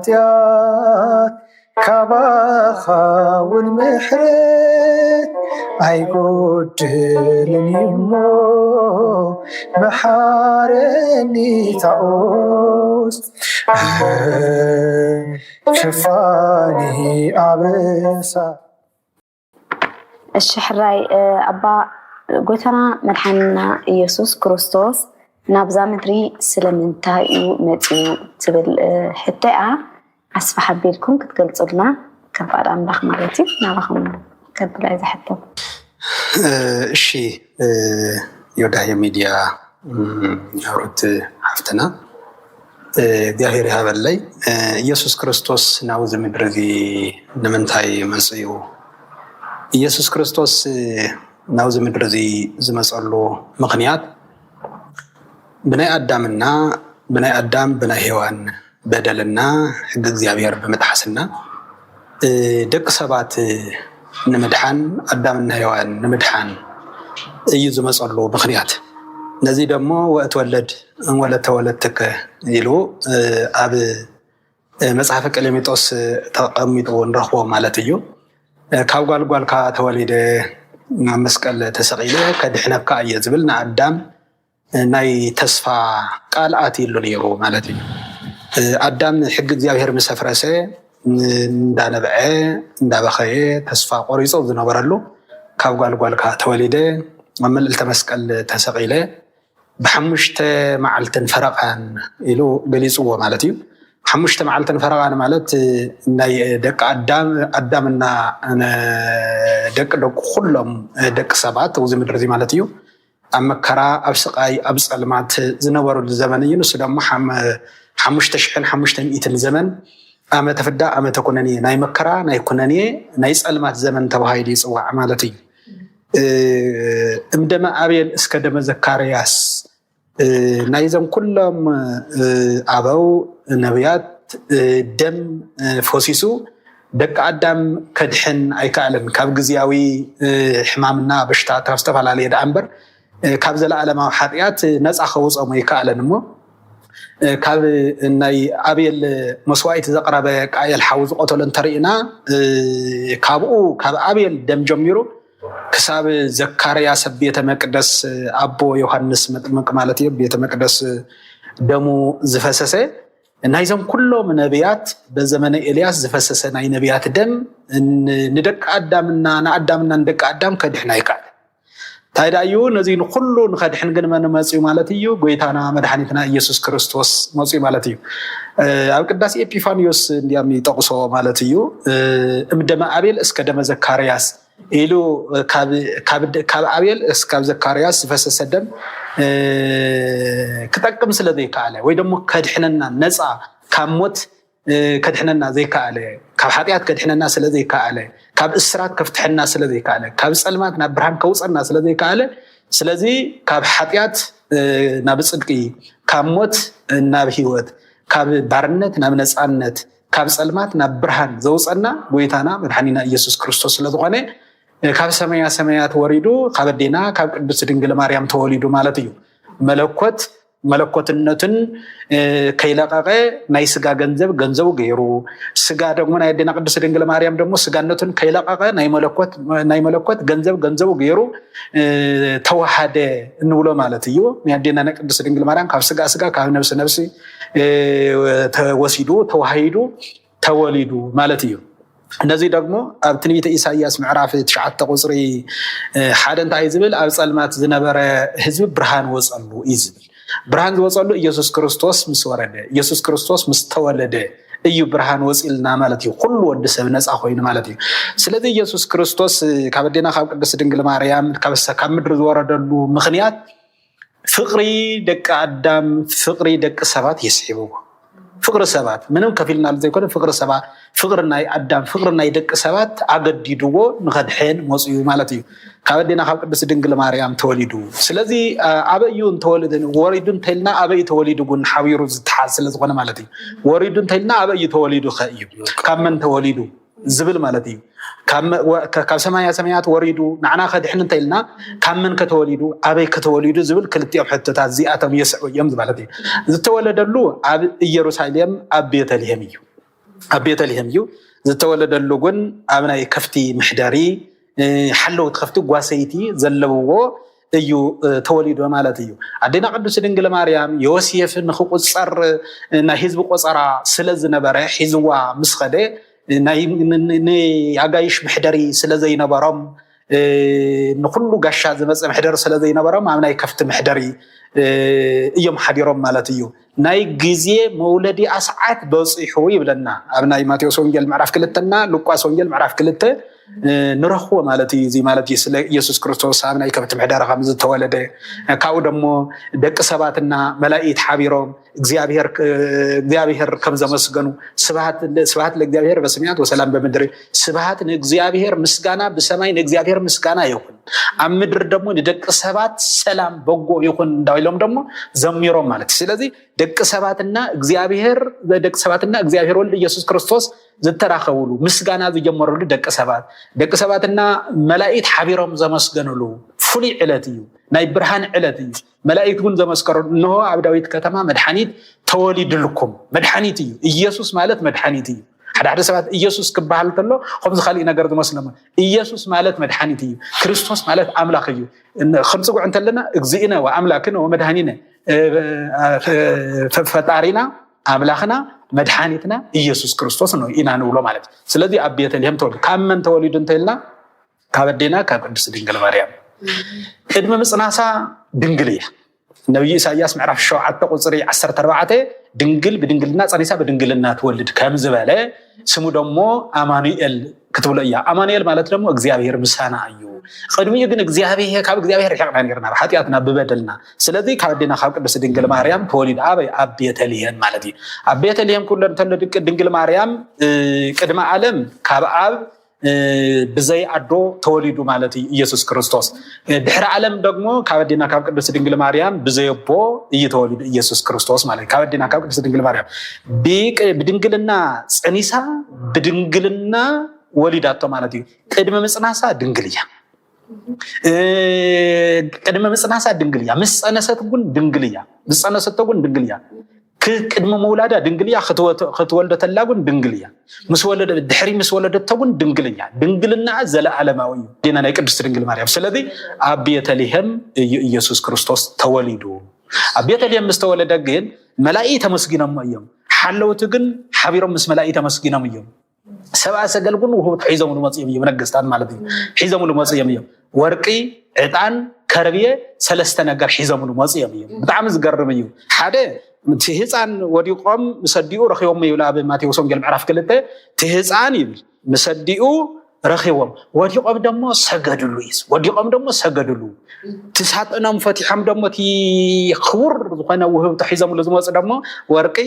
بزحاتيات كباخا والمحرت أيقودلني مو محارني تعوز شفاني أبسا الشحراي أبا قلتنا مدحنا يسوس كريستوس نابزا مدري سلمنتايو متيو تبل حتى أسف حبيلكم كتقلت لنا كبار أملاخ مرتي نالخم كبلا إذا حتى الشي يودع ميديا يورد حفتنا ظاهر هذا اللي يسوس كريستوس ناوز مدري نمنتاي مسيو يسوس كريستوس ناوز مدري زمسألو مقنيات بناء أدامنا بناء أدام بناء هيوان بدلنا حق እግዚአብሔር በመጣሐስና ደቅ ሰባት ንምድሓን أدامنا هيوان ንምድሓን እዩ ዝመጸሉ ምኽንያት ነዚ ደሞ ወእትወለድ እንወለተ ወለትከ ኢሉ ኣብ መጽሐፈ ቀሌምንጦስ ተቀሚጡ እንረኽቦ ማለት እዩ ካብ ጓልጓልካ ተወሊደ መስቀል ተሰቂለ ከድሕነካ እየ ዝብል ንኣዳም ናይ ተስፋ ቃልኣት ኢሉ ነይሩ ማለት እዩ ኣዳም ሕጊ እግዚአብሔር መሰፍረሰ እንዳነበዐ እንዳበኸየ ተስፋ ቆሪጾ ዝነበረሉ ካብ ጓልጓልካ ተወሊደ ኣብ መልዕልተ መስቀል ተሰቂለ بحمشت معلتن فرقان إلو قليسوا مالتي حمشت معلتن فرقان مالت ناي دك أدامنا دك كلهم دك سبات وزمن رزي مالتيو أما كرا أبسقاي أبسقال مات زنورو الزمنيين وسلام حمشت شحن حمشت مئتن زمن أما تفدا أما تكونني ناي مكرا ناي كونني ناي سأل مات زمن توهايدي سوا مالتي امدما أبيل اسكدم زكارياس نايزم كلهم أبو نبيات دم فوسيسو دك أدم كدحن أي كعلن كاب جزياوي حمامنا بشتات هستفعل عليه الأمبر كاب زل على ما حريات ناس أخوص أو ما يكعلن مو كاب ناي أبيل مسوائي تزقرب كأي الحوز قتل طريقنا كاب أبيل دم جميرو كساب زكارياس بيت مقدس أبو يوحنس مطمق مالتي بيت مقدس دمو زفسسه نايزم كلهم نبيات بزمن إلياس زفسسه ناي نبيات دم ندق أدامنا نأدامنا ندق أدام كدحنا يقال تايدايو نزين كلو نخدحن قن من مسيو مالتيو قويتانا مدحانيتنا يسوس كريستوس مسيو مالتيو أو قداس إبيفانيوس ديامي تقصو مالتيو امدما أبيل اسكدم زكارياس إلو كاب أبيل اسكاب زكارياس فسسدم كتاكم سلذي كاله ويدمو كدحننا نصا كاموت كدحننا زي كاله كاب حطيات كدحننا سلذي كاله كاب اسرات كفتحنا سلذي كاله كاب صلمات نبرهان كوصنا سلذي كاله سلذي كاب حطيات نابصدقي كاموت نابهيوت كاب بارنت نابنصانت كاب صلمات نبرهان زوصنا ويتانا مدحنينا ኢየሱስ ክርስቶስ ስለዝኾነ ካብ ሰማያት ወሪዱ ካብ ዲና ካብ ቅዱስ ድንግል ማርያም ተወሊዱ ማለት እዩ መለኮትነትን ከይለቀቀ ናይ ስጋ ገንዘቡ ገይሩ ስጋ ደግሞ ናይ ዲና ቅዱስ ድንግል ማርያም ደግሞ ስጋነትን ከይለቀቀ ናይ መለኮት ገንዘቡ ገይሩ ተዋሃደ እንብሎ ማለት እዩ ናይ ዲና ቅዱስ ድንግል ማርያም ካብ ስጋ ካብ ነፍሲ ተወሲዱ ተዋሂዱ ተወሊዱ ማለት እዩ እነዚህ ደግሞ ኣብ ትንቢተ ኢሳይያስ ምዕራፍ 9 ቁጽሪ 1 እንታይ ዝብል ኣብ ጸልማት ዝነበረ ህዝብ ብርሃን ወጸሉ ይዝብል ብርሃን ወጸሉ ኢየሱስ ክርስቶስ ምስ ወረደ ኢየሱስ ክርስቶስ ምስ ተወለደ እዩ ብርሃን ወጽልና ማለት እዩ ኩሉ ወዲ ሰብ ነፃ ኮይኑ ማለት እዩ ስለዚህ ኢየሱስ ክርስቶስ ካብ ዲና ካብ ቅድስት ድንግል ማርያም ካብ ምድሪ ዝወረደሉ ምኽንያት ፍቅሪ ደቂ ኣዳም ፍቅሪ ደቂ ሰባት ይስሕብዎ ፍቅሪ ሰባት ምንም ከፊልና ዘይኮነ ፍቅሪ ሰባት ፍቅሪ ናይ ኣዳም ፍቅሪ ናይ ደቂ ሰባት ኣገዲድዎ ንኸድሕን መፅኡ ማለት እዩ ካብ ኣዴና ካብ ቅድስቲ ድንግል ማርያም ተወሊዱ ስለዚ ኣበዩ እንተወልድ ወሪዱ እንተልና ኣበይ ተወሊዱ ጉን ሓቢሩ ዝተሓዝ ስለዝኾነ ማለት እዩ ወሪዱ እንተልና ኣበይ ተወሊዱ ኸእዩ ካብ መን ተወሊዱ ዝብል ማለት እዩ ካብ ሰማያት ወሪዱ ንዓና ከድሕን እንተልና ካብ መን ከተወሊዱ ኣበይ ከተወሊዱ ዝብል ክልቲኦም ሕቶታት እዚኣቶም የስዑ እዮም ማለት እዩ ዝተወለደሉ ኣብ ኢየሩሳሌም ኣብ ቤተልሔም እዩ ዝተወለደሉ ግን ኣብ ናይ ከፍቲ ምሕደሪ ሓለውት ከፍቲ ጓሰይቲ ዘለውዎ እዩ ተወሊዱ ማለት እዩ ኣዴና ቅድስቲ ድንግል ማርያም ዮሴፍ ንኽቁፀር ናይ ህዝቢ ቆፀራ ስለዝነበረ ሒዝዋ ምስ ኸደ ንኣጋይሽ ምሕደሪ ስለዘይነበሮም ንኩሉ ጋሻ ዝመፀ ምሕደሪ ስለዘይነበሮም ኣብ ናይ ከፍቲ ምሕደሪ እዮም ሓዲሮም ማለት እዩ ናይ ግዜ መውለዲ ኣስዓት በፂሑ ይብለና ኣብ ናይ ማቴዎስ ወንጌል ምዕራፍ 2 እና ሉቃስ ወንጌል ምዕራፍ 2 ንረኽቦ ማለት እዩ እዚ ማለት እዩ ስለ ኢየሱስ ክርስቶስ ኣብ ናይ ከፍቲ ምሕደሪ ከም ዝተወለደ ካብኡ ደሞ ደቂ ሰባትና መላእክት ሓቢሮም እግዚአብሔር ከም ዘመስገኑ ስብሐት ለእግዚአብሔር በሰማያት ወሰላም በምድር ስብሐት ለእግዚአብሔር ምስጋና በሰማይ ለእግዚአብሔር ምስጋና ይሁን ኣብ ምድር ደሞ ንደቂ ሰባት ሰላም በጎ ይሁን እንዳይሎም ደሞ ዘሚሮም ማለት ስለዚህ ደቂ ሰባትና እግዚአብሔር ወልድ ኢየሱስ ክርስቶስ ዝተራኸቡሉ ምስጋና ዝጀመሩሉ ደቂ ሰባትና መላእክት ሓቢሮም ዘመስገኑሉ ፍሉይ ዕለት እዩ ናይ ብርሃን ዕለት እዩ መላእክት ግን ዘመስከሩ እንሆ ኣብ ዳዊት ከተማ መድሓኒት ተወሊድልኩም መድሓኒት እዩ ኢየሱስ ማለት መድሓኒት እዩ ሓደ ሰባት ኢየሱስ ክበሃል ተሎ ከምዚ ካልእ ነገር ዝመስለሞ ኢየሱስ ማለት መድሓኒት እዩ ክርስቶስ ማለት ኣምላኽ እዩ ክንፅጉዕ እንተለና እግዚእነ ወኣምላክነ ወመድሃኒነ ፈጣሪና ኣምላኽና መድሓኒትና ኢየሱስ ክርስቶስ ነው ኢና ንብሎ ማለት ስለዚህ ኣብ ቤተልሔም ተወሊዱ ካብ መን ተወሊዱ እንተልና ካብ ኣዴና ካብ ቅድስቲ ድንግል ማርያም ቅድሚ ምፅናሳ ድንግል እያ ነብይ ኢሳያስ ምዕራፍ 7 ቁፅሪ 14 ድንግል ብድንግልና ፀኒሳ ብድንግልና ትወልድ ከም ዝበለ ስሙ ደሞ ኣማኑኤል ክትብሎ እያ ኣማኑኤል ማለት ደሞ እግዚአብሔር ምሳና እዩ ቅድሚኡ ግን ካብ እግዚአብሔር ርሕቅና ነርና ሓጢያትና ብበደልና ስለዚህ ካብ ኣዴና ካብ ቅድስቲ ድንግል ማርያም ተወሊድ ኣብ ቤተልሔም ማለት እዩ ኣብ ቤተልሔም ኩሉ እንተሎ ድንግል ማርያም ቅድመ ዓለም ካብ ኣብ ብዘይ ኣዶ ተወሊዱ ማለት እዩ ኢየሱስ ክርስቶስ ድሕሪ ዓለም ደግሞ ካብ ኣዴና ካብ ቅድስቲ ድንግል ማርያም ብዘይ ኣቦ እዩ ተወሊዱ ኢየሱስ ክርስቶስ ማለት ካብ ኣዴና ካብ ቅድስቲ ድንግል ማርያም ብድንግልና ፀኒሳ ብድንግልና ወሊዳቶ ማለት እዩ ቅድመ ምፅናሳ ድንግል እያ ምስ ፀነሰት ግን ድንግል እያ ቅድመ መውላዳ ድንግል እያ ክትወልደ ተላ ግን ድንግል እያ ድሕሪ ምስ ወለደቶ ግን ድንግል እያ ድንግልና ዘለዓለማዊ እዩ ዴና ናይ ቅድስቲ ድንግል ማርያም ስለዚህ ኣብ ቤተልሔም እዩ ኢየሱስ ክርስቶስ ተወሊዱ ኣብ ቤተልሔም ምስ ተወለደ ግን መላእክት ተመስጊኖም እዮም ሓለውቲ ግን ሓቢሮም ምስ መላእክት ተመስጊኖም እዮም ሰብኣ ሰገል ግን ውህብት ሒዞምሉ መፅኦም እዮም ነገስታት ማለት እዩ ሒዞምሉ መፅኦም እዮም ወርቂ ዕጣን ከርብየ ሰለስተ ነገር ሒዞምሉ መፅኦም እዮም ብጣዕሚ ዝገርም እዩ ሓደ እቲ ህፃን ወዲቆም ምሰዲኡ ረኺቦም ይብላ ኣብ ማቴዎስ ወንጌል ምዕራፍ 2 እቲ ህፃን ይብል ምሰዲኡ ረኺቦም ወዲቆም ደሞ ሰገድሉ ትሳጥኖም ፈቲሖም ደሞ እቲ ክቡር ዝኾነ ውህብቶ ሒዞምሉ ዝመፁ ደሞ ወርቂ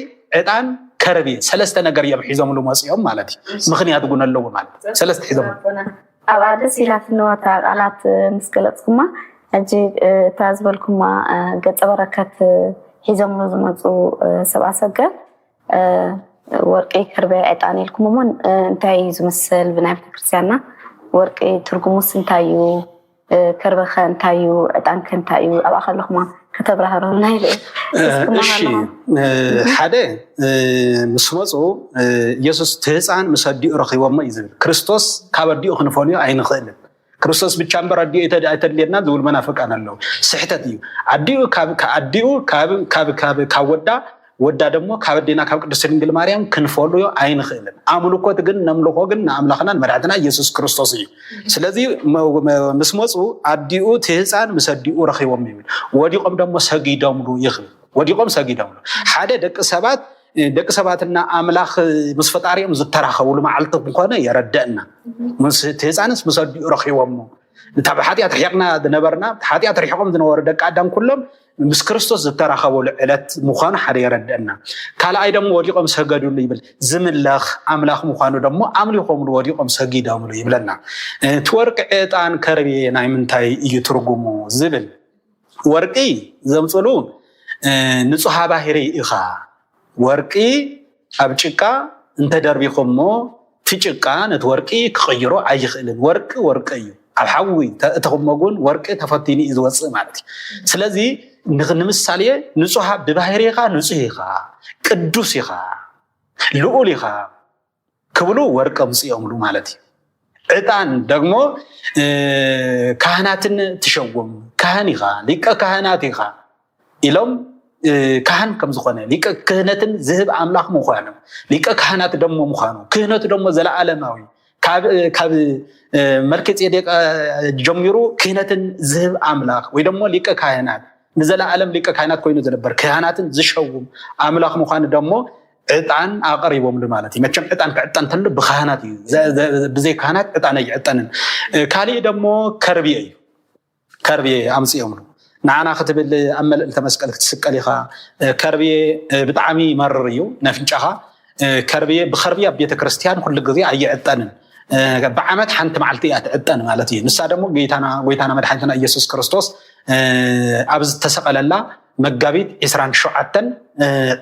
ዕጣን ከርብየ ሰለስተ ነገር እዮም ሒዞምሉ መፅኦም ማለት እዩ ምክንያት ግን ኣለዎ ማለት ሰለስተ ሒዞም ኣብ ኣደስ ኢላት ንወታ ቃላት ምስ ገለፅኩማ ሕጂ እታ ዝበልኩማ ገፀ በረከት ሒዞምሉ ዝመፁ ሰብኣ ሰገል ወርቂ ከርብየ ዕጣን ኢልኩም እሞ እንታይ እዩ ዝመስል ብናይ ቤተክርስትያንና ወርቂ ትርጉሙስ እንታይ እዩ ከርበኸ እንታይ እዩ ዕጣንከ እንታይ እዩ ኣብኣ ከለኹማ ከተብራህሩና ኢለ እሺ ሓደ ምስ መፁ ኢየሱስ ህፃን ምስ ኣዲኡ ረኺቦሞ እዩ ዝብል ክርስቶስ ካብ ኣዲኡ ክንፈልዮ ኣይንኽእልን ክርስቶስ ብቻ እምበር ኣዲኡ ኣይተድልየና ዝብል መናፍቃን ኣለዉ ስሕተት እዩ ኣዲኡ ካብ ወዳ ደሞ ካብ ኣዴና ካብ ቅድስቲ ድንግል ማርያም ክንፈልዮ ኣይንኽእልን ኣምልኮት ግን ነምልኮ ግን ንኣምላኽናን መድሓኒትና ኢየሱስ ክርስቶስ እዩ ስለዚ ምስ መፁ ኣዲኡ እቲ ህፃን ምስ ኣዲኡ ረኺቦም ይብል ወዲቆም ደሞ ሰጊዶምሉ ይኽብል ወዲቆም ሰጊዶምሉ ሓደ ደቂ ሰባትና ኣምላኽ ምስ ፈጣሪኦም ዝተራኸብሉ መዓልቲ ምኾነ የረድአና እቲ ህፃንስ ምስ ኣዲኡ ረኺቦሞ نتابع حاتي أتريقنا دنبرنا حاتي أتريقهم دنور دك عدم كلهم مس كريستوس زتراخبوا العلت مخانو حدا يردنا كالا ايدم وديقم سجدوا لي يبل زم الله املاخ مخانو دمو امليخم وديقم سجدوا لي يبلنا تورق عطان كربي ناي منتاي يترغمو زبل ورقي زمصلو نصح باهري اخا ورقي ابጭቃ انت دربيخمو تጭቃ نتورقي كخيرو ايخلن ورق እዩ ኣብ ሓዊ ተተኸመጉን ወርቂ ተፈቲኒ ይዝወጽእ ማለት እዩ ስለዚ ንምሳሌ ንጹህ ብባህሪኻ ንጹህ ኢኻ ቅዱስ ኢኻ ልዑል ኢኻ ክብሉ ወርቅ ምጽዮምሉ ማለት እዩ ዕጣን ደግሞ ካህናትን ትሸውም ካህን ኢኻ ሊቀ ካህናት ኢኻ ኢሎም ካህን ከም ዝኾነ ሊቀ ክህነትን ዝህብ ኣምላኽ ምዃኑ ሊቀ ካህናት ደግሞ ምዃኑ ክህነቱ ደግሞ ዘለዓለማዊ ካብ መልከጼዴቅ ጀሚሩ ክህነትን ዝህብ ኣምላኽ ወይ ደግሞ ሊቀ ካህናት ንዘለዓለም ሊቀ ካህናት ኮይኑ ዝነበር ካህናትን ዝሸውም ኣምላኽ ምዃኑ ደግሞ ዕጣን ኣቀሪቦም ማለት እዩ መቸም ዕጣን ክዕጠን ተሉ ብካህናት እዩ ብዘይ ካህናት ዕጣን ኣይዕጠንን ካሊእ ደግሞ ከርቢ እዩ ከርቢ ኣምጽዮምሉ ንዓና ክትብል ኣብ መልእልተ መስቀል ክትስቀል ኢኻ ከርቢ ብጣዕሚ ይመርር እዩ ነፍንጫኻ ከርቢ ብኸርቢ ኣብ ቤተ ክርስቲያን ኩሉ ግዜ ኣይዕጠንን بعمت حنت معلتي أتعطن مالتي نسا دمو غويتانا مدحنتنا يسوع كريستوس أبز تسقل الله مغابيت 20 شعاتن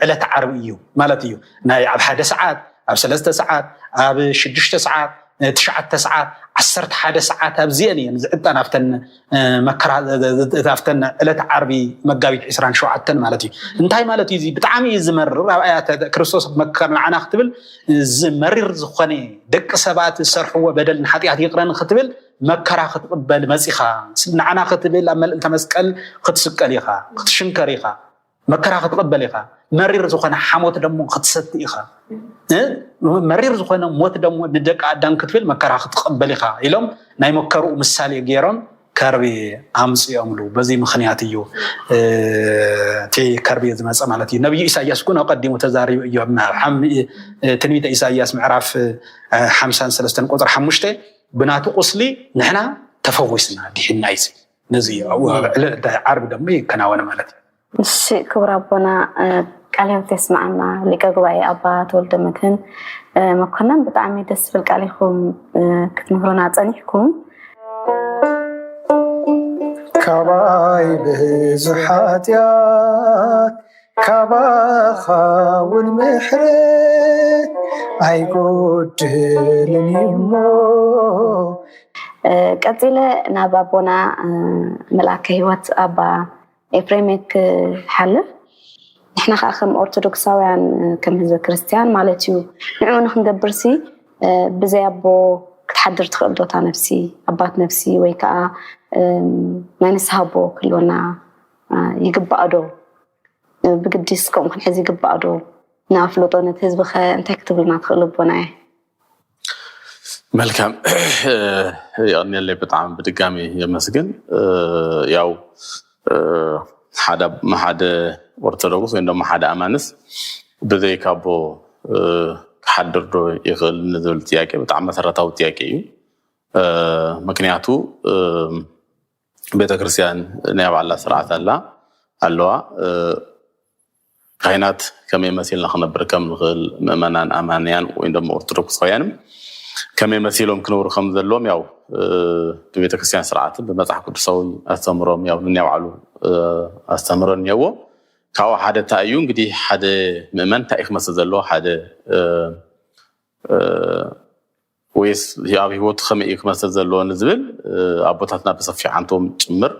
علة عربيو مالتيو ناي اب 1 ساعات اب 3 ساعات اب 6 ساعات 9 ساعات 11 ساعات اب زيني زعطن افتن مكرا افتن علة عربي مغابيت 20 شعاتن مالتي انتي مالتي زي بطعمي يزمرر ايات كريستوس مكرنا عنا ختبل زمرر زخني دق سبات سرحو بدل حطيات يقرن ختبل مكرا ختقبل مسيخا نعنا ختبل امل انت مسقل ختسقليخا ختشنكريخا مكرا ختقبليخا مرير زخنا حموت دمو ختستيخا مرير زخنا موت دمو بدق ادان كتبل مكرا ختقبليخا يلوم ناي مكرو مثالي غيرون كربي امصياملو بزي مخنياتيو تي كربي زمص معناتي نبي إسحاق كون قدمو تزاري يوم تنبيه إسحاق معرف 53 قطر 5 بناتو قصلي نحنا تفوسنا دحنا ايسي نزي عرب دمي كناونه معناتي الشيء كبر ربنا قالوا تسمعنا لقواي ابات ولد مكن ما كنا بطعمي دس بالقاليكم كتمهرونا صنيحكم كباي بزحاتيات كباخا والمحرت አይጎድልኝሞ ቀጥለ ናባቦና መላከ ህይወት አባ ኤፍሬምክ ሓልፍ نحن كأخم أرثوذكساويان كم هذا كريستيان مالتيو نحن نخدبرسي بزي أبو كتحضر تخلطوتا نفسي أبات نفسي ويكا ما نسحبو كلنا يقبعدو بقديسكم كن حزي يقبعدو نافلوطو نتهزبخ انت كتب لنا تخلطونا ملكم يعني اللي بطعم بدقامي يمسكن ياو حدا ما حدا ورتلوس عندما حدا أمانس بدي كابو حضر دو يخل نزول تياكي بتعمل ثرتاو تياكي مكنياتو بيت كريستيان نياب على سرعة الله الله كائنات كم يمثلنا خنبر كم نخل مؤمنان أمانيان وعندما أرثوذكس خيانم كم يمثلهم كنور خمس اللوم ياو بيت كريستيان سرعة بمسح قدسوي أستمرهم ياو نياب علو أستمرن ياو كاو حدا تأيون قدي حدا مؤمن تأيخ مسزلو حدا ويس هي أبي هو تخمي إيخ مسزلو نزبل أبوتاتنا بصفي عنتهم تمر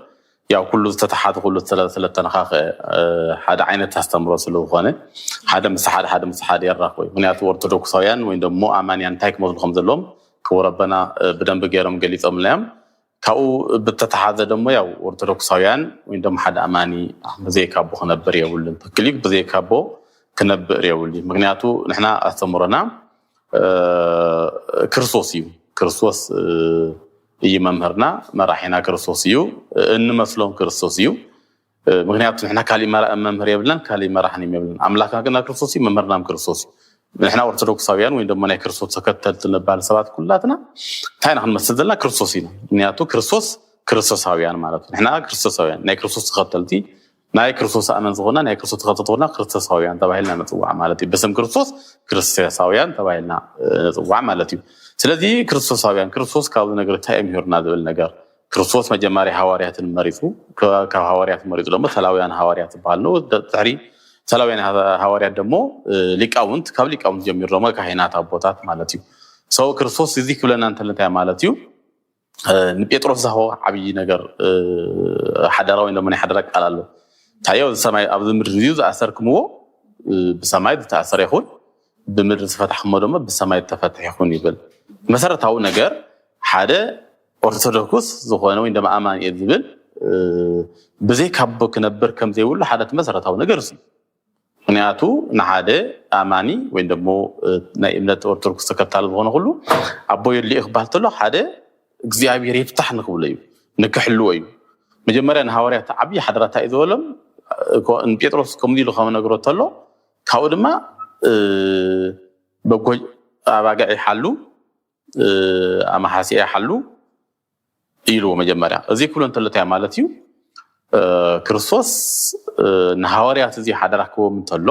ياو كله تتحاد كله ثلاثة نخاخ حدا عينه تستمر سلو خانه حدا مسحاد يرقوي هنياتو أرثوذكساويان ويندم مو أمانيان تايك مزل خمزلهم كوربنا بدن بغيرهم قليت أملام كاو بتتحاذى دمو ياو أرثوذكساويان ويندم حدا أماني بزي كابو خنبر يولن تكليك بزي كابو كنبر يولي مغنياتو نحنا أستمرنا كرسوس اي ممهرنا مراحينا كرسوسيو ان مسلم كرسوسيو مغنياتو نحنا كالي ممهر يبلن كالي مراحني يبلن املاكنا كنا كرسوسي ممهرنا كرسوسي نحن أرثوذكساويان وين دمنا كريستوس تكتلت نبال سبات كلاتنا تاينا خنمسد لنا كريستوسين نياتو كريستوساويان معناته نحن كريستوساويان ناي كريستوس تكتلتي ناي كريستوس أمن زغنا ناي كريستوس تكتلتونا كريستوساويان تبعيلنا نتوع مالتي باسم كريستوساويان تبعيلنا نتوع مالتي سلذي كريستوساويان كريستوس كاو نغير تايم يورنا دبل نغير كريستوس مجماري حواريات المريضو كحواريات المريض لما ثلاويان حواريات بالنو تعري ثلاويان حواريات دمو ሊቃውንት ካብ ሊቃውንት ጀምሮ ደግሞ ካህናት አቦታት ማለት እዩ ሰው ክርስቶስ እዚህ ክብለና እንተለታ ማለት እዩ ንጴጥሮስ ዘሆ ዓብይ ነገር ሓደራው እንደሞ ናይ ሓደራ ቃል ኣሎ ታየው ሰማይ ኣብ ምድር እዩ ዝኣሰርክምዎ ብሰማይ ተኣሰረ ይኹን ብምድር ተፈታሕሞ ደግሞ ብሰማይ ተፈታሕ ይኹን ይብል መሰረታው ነገር ሓደ ኦርቶዶክስ ዝኾነ ወይ እንደማ አማን ይብል በዘይ ካብ ክነብር ከም ዘይውሉ ሓደ መሰረታው ነገር እዩ ምክንያቱ ንሓደ አማኒ ወይ ደሞ ናይ እምነት ኦርቶዶክስ ተከታሊ ዝኾነ ሁሉ አቦይ ሊኢኽ ባልተሎ ሓደ እግዚአብሔር ይፍታሕ ንክብለ እዩ ንክሕልዎ እዩ መጀመርያ ንሐዋርያት ዓብይ ሓደራታ ይዘወሎም ጴጥሮስ ከምዚ ኢሉ ከም ነገሮ ተሎ ካብኡ ድማ በጎይ አባጋዕ ይሓሉ አማሓሲያ ይሓሉ ኢሉ መጀመርያ እዚ ክብሎ እንተለታ ማለት እዩ ክርስቶስ ንሐዋርያት እዚ ሓደራክዎም እንተሎ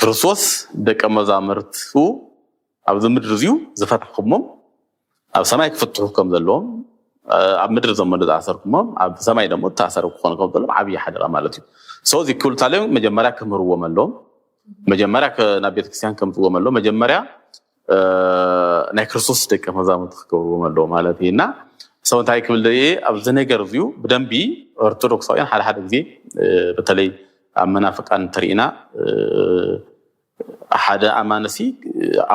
ክርስቶስ ደቀ መዛሙርቱ ኣብ ምድር እዚዩ ዝፈትሕኩሞም ኣብ ሰማይ ክፍትሑ ከም ዘለዎም ኣብ ምድር ዘመኑ ዝኣሰርኩሞም ኣብ ሰማይ ደግሞ ተኣሰሩ ክኾኑ ከም ዘለዎም ዓብይ ሓደራ ማለት እዩ ሰው እዚ ክብልታለም መጀመርያ ክምርዎም ኣለዎም መጀመርያ ናብ ቤተ ክርስቲያን ከምፅዎም ኣለዎም መጀመርያ ናይ ክርስቶስ ደቀ መዛሙርቱ ክገብርዎም ኣለዎም ማለት እዩና ሰው እንታይ ክብል ደይ ኣብ ዝነገር እዚዩ ብደንቢ ኦርቶዶክሳውያን ሓደ ግዜ በተለይ ኣብ መናፍቃን ተሪኢና ሓደ አማነሲ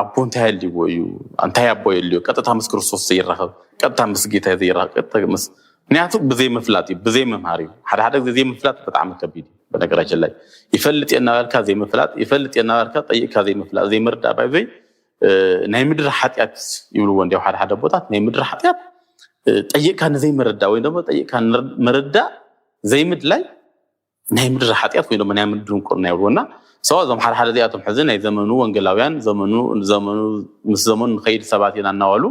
አቦ እንታይ ያልይዎ እዩ እንታይ አቦ ያልይዎ ቀጥታ ምስ ክርስቶስ ዘይራኸብ ቀጥታ ምስ ጌታ ዘይራኸብ ቀጥታ ምስ ምክንያቱ ብዘይ መፍላጥ ብዘይ መምሃር እዩ ሓደ ግዜ መፍላጥ በጣም ከቢድ በነገራችን ላይ ይፈልጥ የናባልካ ዘይ መፍላጥ ይፈልጥ የናባልካ ጠይቅካ ዘይ መፍላጥ ዘይ መርዳ ባይዘይ ናይ ምድር ኃጢአት ይብልዎ እንዲያው ሓደ ቦታት ናይ ምድር ኃጢአት ጠይቅካ ነዘይ መረዳ ወይ ደግሞ ጠይቅካ መረዳ ዘይ ምድ ላይ ናይ ምድር ኃጢአት ወይ ደግሞ ናይ ምድር ቁርና ይብልዎና ሰው ዘም ሓደ ዚያቶም ሕዝን ናይ ዘመኑ ወንጌላውያን ዘመኑ ምስ ዘመኑ ንኸይድ ሰባት ኢና እናዋሉ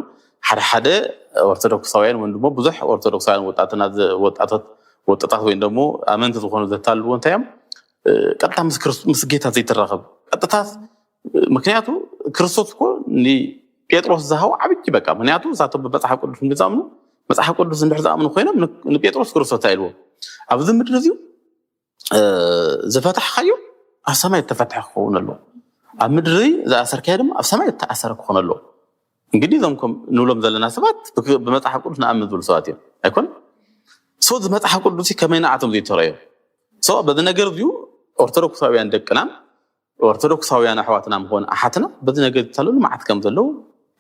ሓደ ኦርቶዶክሳውያን ወይ ደግሞ ብዙሕ ኦርቶዶክሳውያን ወጣታት ወይ ደግሞ አመንት ዝኾኑ ዘታልዎ እንታይም ቀጥታ ምስ ጌታ ዘይተራኸብ ቀጥታ ምክንያቱ ክርስቶስ እኮ ጴጥሮስ ዘሃው ዓብይ በቃ ምክንያቱ እሳቶም በመጽሐፍ ቅዱስ እንደዛምኑ መጽሐፍ ቅዱስ እንደዛምኑ ኮይኖም ንጴጥሮስ ክርስቶስ ታይልዎ ኣብዚ ምድር እዚዩ ዘፈታሕ ኸዩ ኣብ ሰማይ ተፈታሕ ክኸውን ኣሎ ኣብ ምድሪ ዝኣሰርካየ ድማ ኣብ ሰማይ ተኣሰረ ክኸውን ኣሎ እንግዲህ ዘምኩም ንብሎም ዘለና ሰባት ብመጽሐፍ ቅዱስ ንኣምን ዝብሉ ሰባት እዮም ኣይኮን ሰው መጽሐፍ ቅዱስ ከመይ ንዓቶም ዘይተረዩ ሰው በዚ ነገር እዚዩ ኦርቶዶክሳውያን ደቅና ኦርቶዶክሳውያን ኣሕዋትና ምኾነ ኣሓትና በዚ ነገር ዝተለሉ ማዓት ከም ዘለው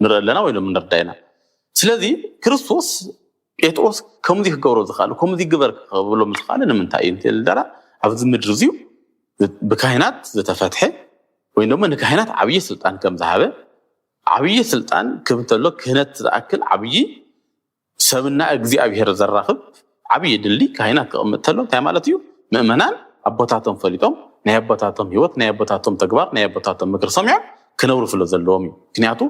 ንርኢ ኣለና ወይ ድማ ንርዳይና ስለዚ ክርስቶስ ጴጥሮስ ከምዚ ክገብሮ ዝኽኣል ከምዚ ግበር ክብሎም ዝኽኣል ንምንታይ እዩ እንተልደራ ኣብዚ ምድሪ እዚዩ ብካህናት ዝተፈትሐ ወይ ደግሞ ንካህናት ዓብይ ስልጣን ከም ዝሃበ ዓብይ ስልጣን ክብተሎ ክህነት ዝኣክል ዓብይ ሰብና እግዚአብሔር ዘራኽብ ዓብይ ድሊ ካህናት ክቕምጥ ተሎ እንታይ ማለት እዩ ምእመናን ኣቦታቶም ፈሊጦም ናይ ኣቦታቶም ህይወት ናይ ኣቦታቶም ተግባር ናይ ኣቦታቶም ምክር ሰሚዖም ክነብሩ ስለ ዘለዎም እዩ ምክንያቱ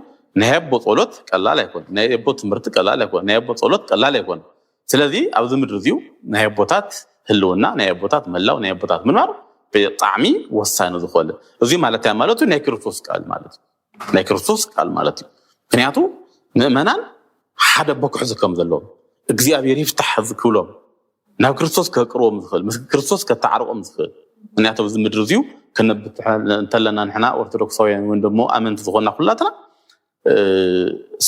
ናይ ኣቦ ጸሎት ቀላል ኣይኮን ናይ ኣቦ ትምህርቲ ቀላል ኣይኮን ናይ ኣቦ ጸሎት ቀላል ኣይኮን ስለዚ ኣብዚ ምድሪ እዚዩ ናይ ኣቦታት ህልውና ናይ ኣቦታት መላው ናይ ኣቦታት ምንባር ብጣዕሚ ወሳኒ ዝኾነ እዚ ማለት ያ ማለቱ ናይ ክርስቶስ ቃል ማለት ናይ ክርስቶስ ቃል ማለት እዩ ምክንያቱ ምእመናን ሓደ ኣቦ ክሕዙ ከም ዘለዎም እግዚአብሔር ይፍታሕ ዝክብሎም ናብ ክርስቶስ ከቅርቦም ዝኽእል ምስ ክርስቶስ ከተዓርቆም ዝኽእል ምክንያቱ ኣብዚ ምድሪ እዚዩ ከነብት እንተለና ንሕና ኦርቶዶክሳውያን ወይ ደግሞ ኣመንቲ ዝኾንና ኩላትና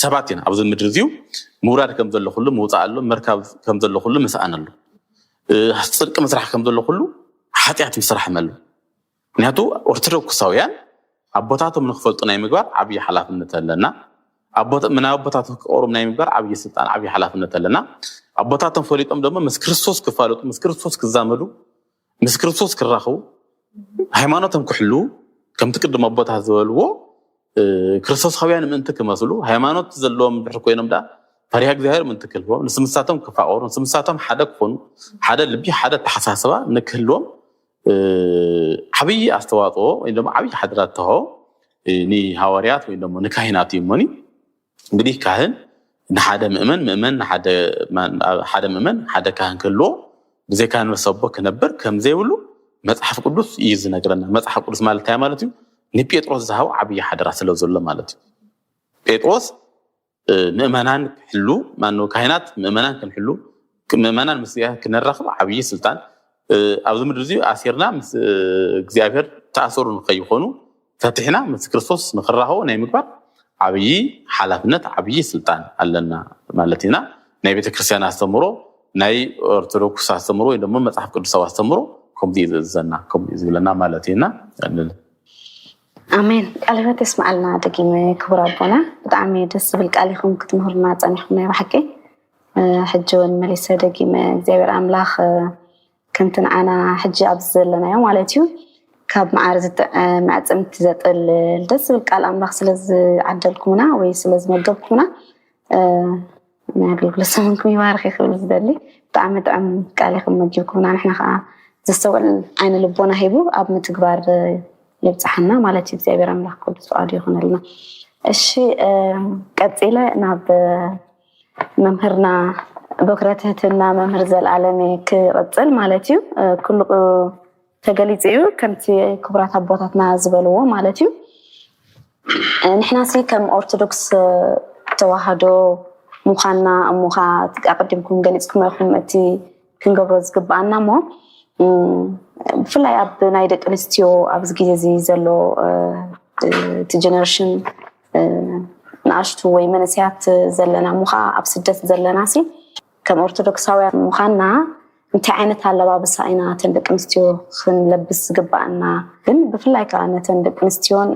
ሰባት ኢና ኣብዚ ምድሪ እዚዩ ምውራድ ከም ዘሎ ኩሉ ምውፃእ ኣሎ መርካብ ከም ዘሎ ኩሉ ምስኣን ኣሎ ፅድቂ ምስራሕ ከም ዘሎ ኩሉ ኃጢአት ምስራሕ መሉ ምክንያቱ ኦርቶዶክሳውያን ኣቦታቶም ንኽፈልጡ ናይ ምግባር ዓብይ ሓላፍነት ኣለና ኣቦታቶም ክቆርቡ ናይ ምግባር ዓብይ ስልጣን ዓብይ ሓላፍነት ኣለና ኣቦታቶም ፈሊጦም ደግሞ ምስ ክርስቶስ ክፋለጡ ምስ ክርስቶስ ክዛመዱ ምስ ክርስቶስ ክራኸቡ ሃይማኖቶም ክሕሉ ከምቲ ቅድም ኣቦታት ዝበልዎ ክርስቶሳውያን ምእንቲ ክመስሉ ሃይማኖት ዘለዎም ድሕር ኮይኖም ዳ ፈሪሃ እግዚአብሔር ምእንቲ ክህልዎም ንስምሳቶም ክፋቆሩ ንስምሳቶም ሓደ ክኾኑ ሓደ ልቢ ሓደ ተሓሳስባ ንክህልዎም ዓብይ አስተዋጽኦ ወይ ደግሞ ዓብይ ሓድራት ተሆ ኒ ሐዋርያት ወይ ደግሞ ንካህናት ይሞኒ እንግዲህ ካህን ንሓደ ምእመን ሓደ ምእመን ሓደ ካህን ከሎ ብዘይ ካህን መሰቦ ክነበር ከም ዘይብሉ መጽሐፍ ቅዱስ ይዝነግረና መጽሐፍ ቅዱስ ማለት ያ ማለት እዩ ንጴጥሮስ ዝሃው ዓብይ ሓድራ ስለ ዘሎ ማለት እዩ ጴጥሮስ ምእመናን ክሕሉ ማነው ካህናት ምእመናን ክንሕሉ ምእመናን ምስ ክነራኽብ ዓብይ ስልጣን ኣብዚ ምድር እዚ ኣሲርና ምስ እግዚአብሔር ተኣሰሩ ንኸይኾኑ ፈትሕና ምስ ክርስቶስ ንኽራኸቡ ናይ ምግባር ዓብይ ሓላፍነት ዓብይ ስልጣን ኣለና ማለት ኢና ናይ ቤተክርስትያን ኣስተምሮ ናይ ኦርቶዶክስ ኣስተምሮ ወይ ደግሞ መጽሐፍ ቅዱሳዊ ኣስተምሮ ከምዚ ይዝዘና ከምዚ ዝብለና ማለት ኢና አሜን ቃል ሕይወት ይስማዓልና ደጊመ ክቡር ኣቦና ብጣዕሚ ደስ ዝብል ቃል ኢኹም ክትምህሩና ፀኒሕኩም ናይ ባሕቂ ሕጂ እውን መሊሰ ደጊመ እግዚአብሔር ኣምላኽ ከምቲ ንዓና ሕጂ ኣብዚ ዘለናዮ ማለት እዩ ካብ መዓር ማዕፀምቲ ዘጥልል ደስ ዝብል ቃል ኣምላኽ ስለዝዓደልኩምና ወይ ስለዝመገብኩምና ናይ ኣገልግሎት ሰሙንኩም ይባርኽ ይኽእል ዝደሊ ብጣዕሚ ጥዑም ቃል ኢኹም መጊብኩምና ንሕና ከዓ ዘስተውዕል ዓይነ ልቦና ሂቡ ኣብ ምትግባር يبصحنا مالتي እግዚአብሔር አምላክ ቅዱስ ፈቃዱ ይሆነልና እሺ ቀጥለ ናብ መምህርና በክረተትና መምህር ዘላለም ክቅጽል ማለት እዩ ኩሉ ተገሊጽዩ ከምቲ ክብራት አቦታትና ዝበልዎ ማለት እዩ ንሕና ሲ ከም ኦርቶዶክስ ተዋህዶ ሙኻና ሙኻ ተቀድምኩም ገሊጽኩም ኢኹም እቲ ክንገብሮ ዝግባአና ሞ ብፍላይ ኣብ ናይ ደቂ ኣንስትዮ ኣብዚ ግዜ እዚ ዘሎ እቲ ጀነሬሽን ንኣሽቱ ወይ መንእሰያት ዘለና ሙኻ ኣብ ስደት ዘለና ሲ ከም ኦርቶዶክሳውያን ሙኻና እንታይ ዓይነት ኣለባብሳ ኢና ተን ደቂ ኣንስትዮ ክንለብስ ዝግባአና ግን ብፍላይ ከዓ ነተን ደቂ ኣንስትዮን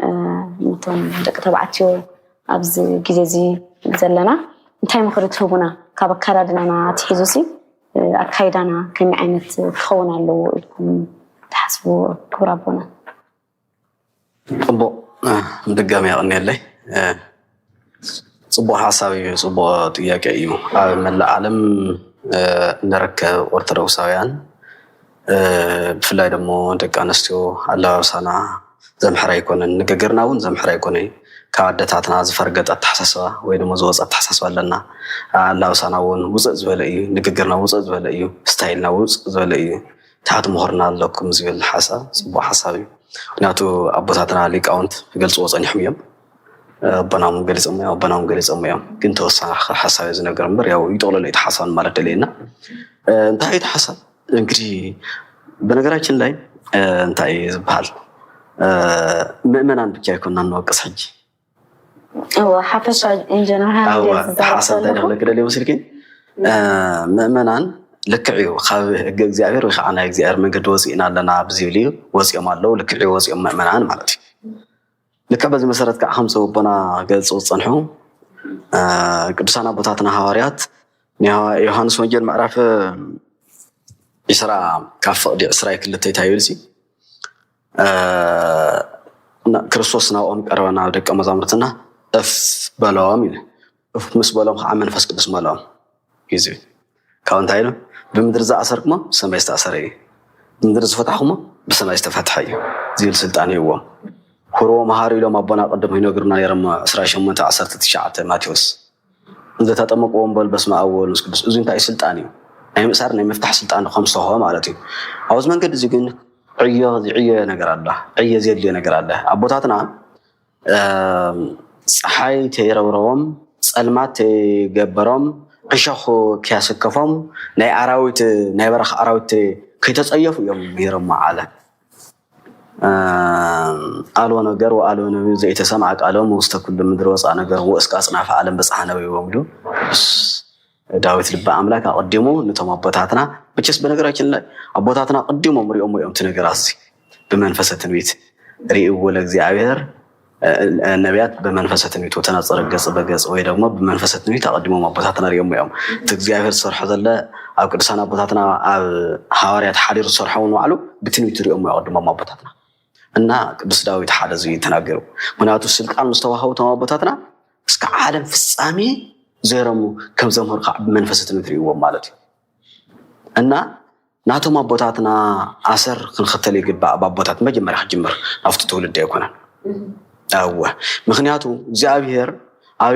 ነተን ደቂ ተባዕትዮ ኣብዚ ግዜ እዚ ዘለና እንታይ ምክሪ ትህቡና ካብ ኣከዳድናና ትሒዙ ሲ ኣካይዳና ከመይ ዓይነት ክኸውን ኣለዎ ኢልኩም ትሓስቡ ክቡር ኣቦና ጽቡቕ ድጋሚ ያቕኒለይ ጽቡቕ ሓሳብ እዩ ጽቡቕ ጥያቄ እዩ ኣብ መላእ ዓለም ንረከብ ኦርቶዶክሳውያን ብፍላይ ደሞ ደቂ ኣንስትዮ ኣለባብሳና ዘምሕራ ኣይኮነን ንግግርና እውን ዘምሕራ ኣይኮነን ካብ ኣደታትና ዝፈርገጠ ኣተሓሳስባ ወይ ድማ ዝወፀ ኣተሓሳስባ ኣለና ኣለባብሳና እውን ውፅእ ዝበለ እዩ ንግግርና ውፅእ ዝበለ እዩ ስታይልና ውፅእ ዝበለ እዩ ታሕቲ ምሁርና ኣለኩም ዝብል ሓሳብ ጽቡቕ ሓሳብ እዩ ምክንያቱ ኣቦታትና ሊቃውንት ገልፅዎ ፀኒሖም እዮም ኣቦናም ገሊፆም እዮም ግን ተወሳኺ ሓሳብ እዩ ዝነገር እምበር ያው ይጠቕለሉ እቲ ሓሳብ ማለት ደልየና እንታይ እቲ ሓሳብ እንግዲህ በነገራችን ላይ እንታይ ዝበሃል ምእመናን ብቻ ይኮንና ንወቅስ ሕጂ حافظ إن جنرال حسب ده لك ده اللي وصلك مأمنان لك عيو خاب جزائر وخانا جزائر من قد وصينا لنا بزيلي وصي مالو لك عيو وصي مأمنان مالتي لك بعض مسارات كخمسة وبنا قد صوت صنحهم قدسنا بطاتنا حواريات يوحنس وانجيل معرف إسراء كاف دي إسراء كل تيتايلسي كريستوس ناوم قربنا دك مزامرتنا اف بلاهم اف مس بلاهم عمل فسق بس مالهم يزي كون تايلو بمدر ز اثركما سما يستاثري بمدر فتحكما بسما يستفتحي زي السلطان هو هو مهاري لما ابنا قدم ينغرنا يرم 18 ماتيوس اذا تطمق ونبل بسما اول مسكدس اذن تاي سلطاني اي مسار ني مفتاح سلطان خمسه هو معناتي اوز منقد زي كن عيه ነገር አለ عيه زيد ነገር አለ አቦታትና ፀሐይ ተይረብረዎም ጸልማት ገበሮም ዕሾኽ ከያስከፎም ናይ አራዊት ናይ በረኻ አራዊት ከይተጸየፉ እዮም ይረማ አለ አልወ ነገር ወአልወ ነው ዘይተሰማዕ ቃሎም ውስተ ኩሉ ምድር ወፃ ነገር ወእስካ ጽናፈ ዓለም በፀሐነው ይወምዱ ዳዊት ልባ አምላክ አቀደሙ ነተማ አቦታትና በቸስ በነገራችን ላይ አቦታትና ቀደሙ ምሪኦም ወይም ተነገራሲ በመንፈሰ ትንቢት ሪኡ ለእግዚአብሔር ነቢያት በመንፈሰ ትንቢት ወተናጸረ ገጽ በገጽ ወይ ደግሞ በመንፈሰ ትንቢት አቀደሙ አቦታትና ሪኦም ወይም እግዚአብሔር ሰርሖ ዘለ ኣብ ቅዱሳን አቦታትና ኣብ ሐዋርያት ሓዲር ሰርሖውን ዋዕሉ በትንቢት ሪኦም ያቀደሙ አቦታትና እና ቅዱስ ዳዊት ሓደ ዝይ ተናገሩ ምክንያቱ ስልጣን መስተዋሃው ተማ አቦታትና እስከ ዓለም ፍጻሜ زيرمو كم زمهر قاعد بمنفسة نتريوه مالتي أنا ناتهم أبوتاتنا أسر خنختلي قبا أبوتات ما جمر حجمر أفتو تولد يكون أوه مخنياتو زابير أو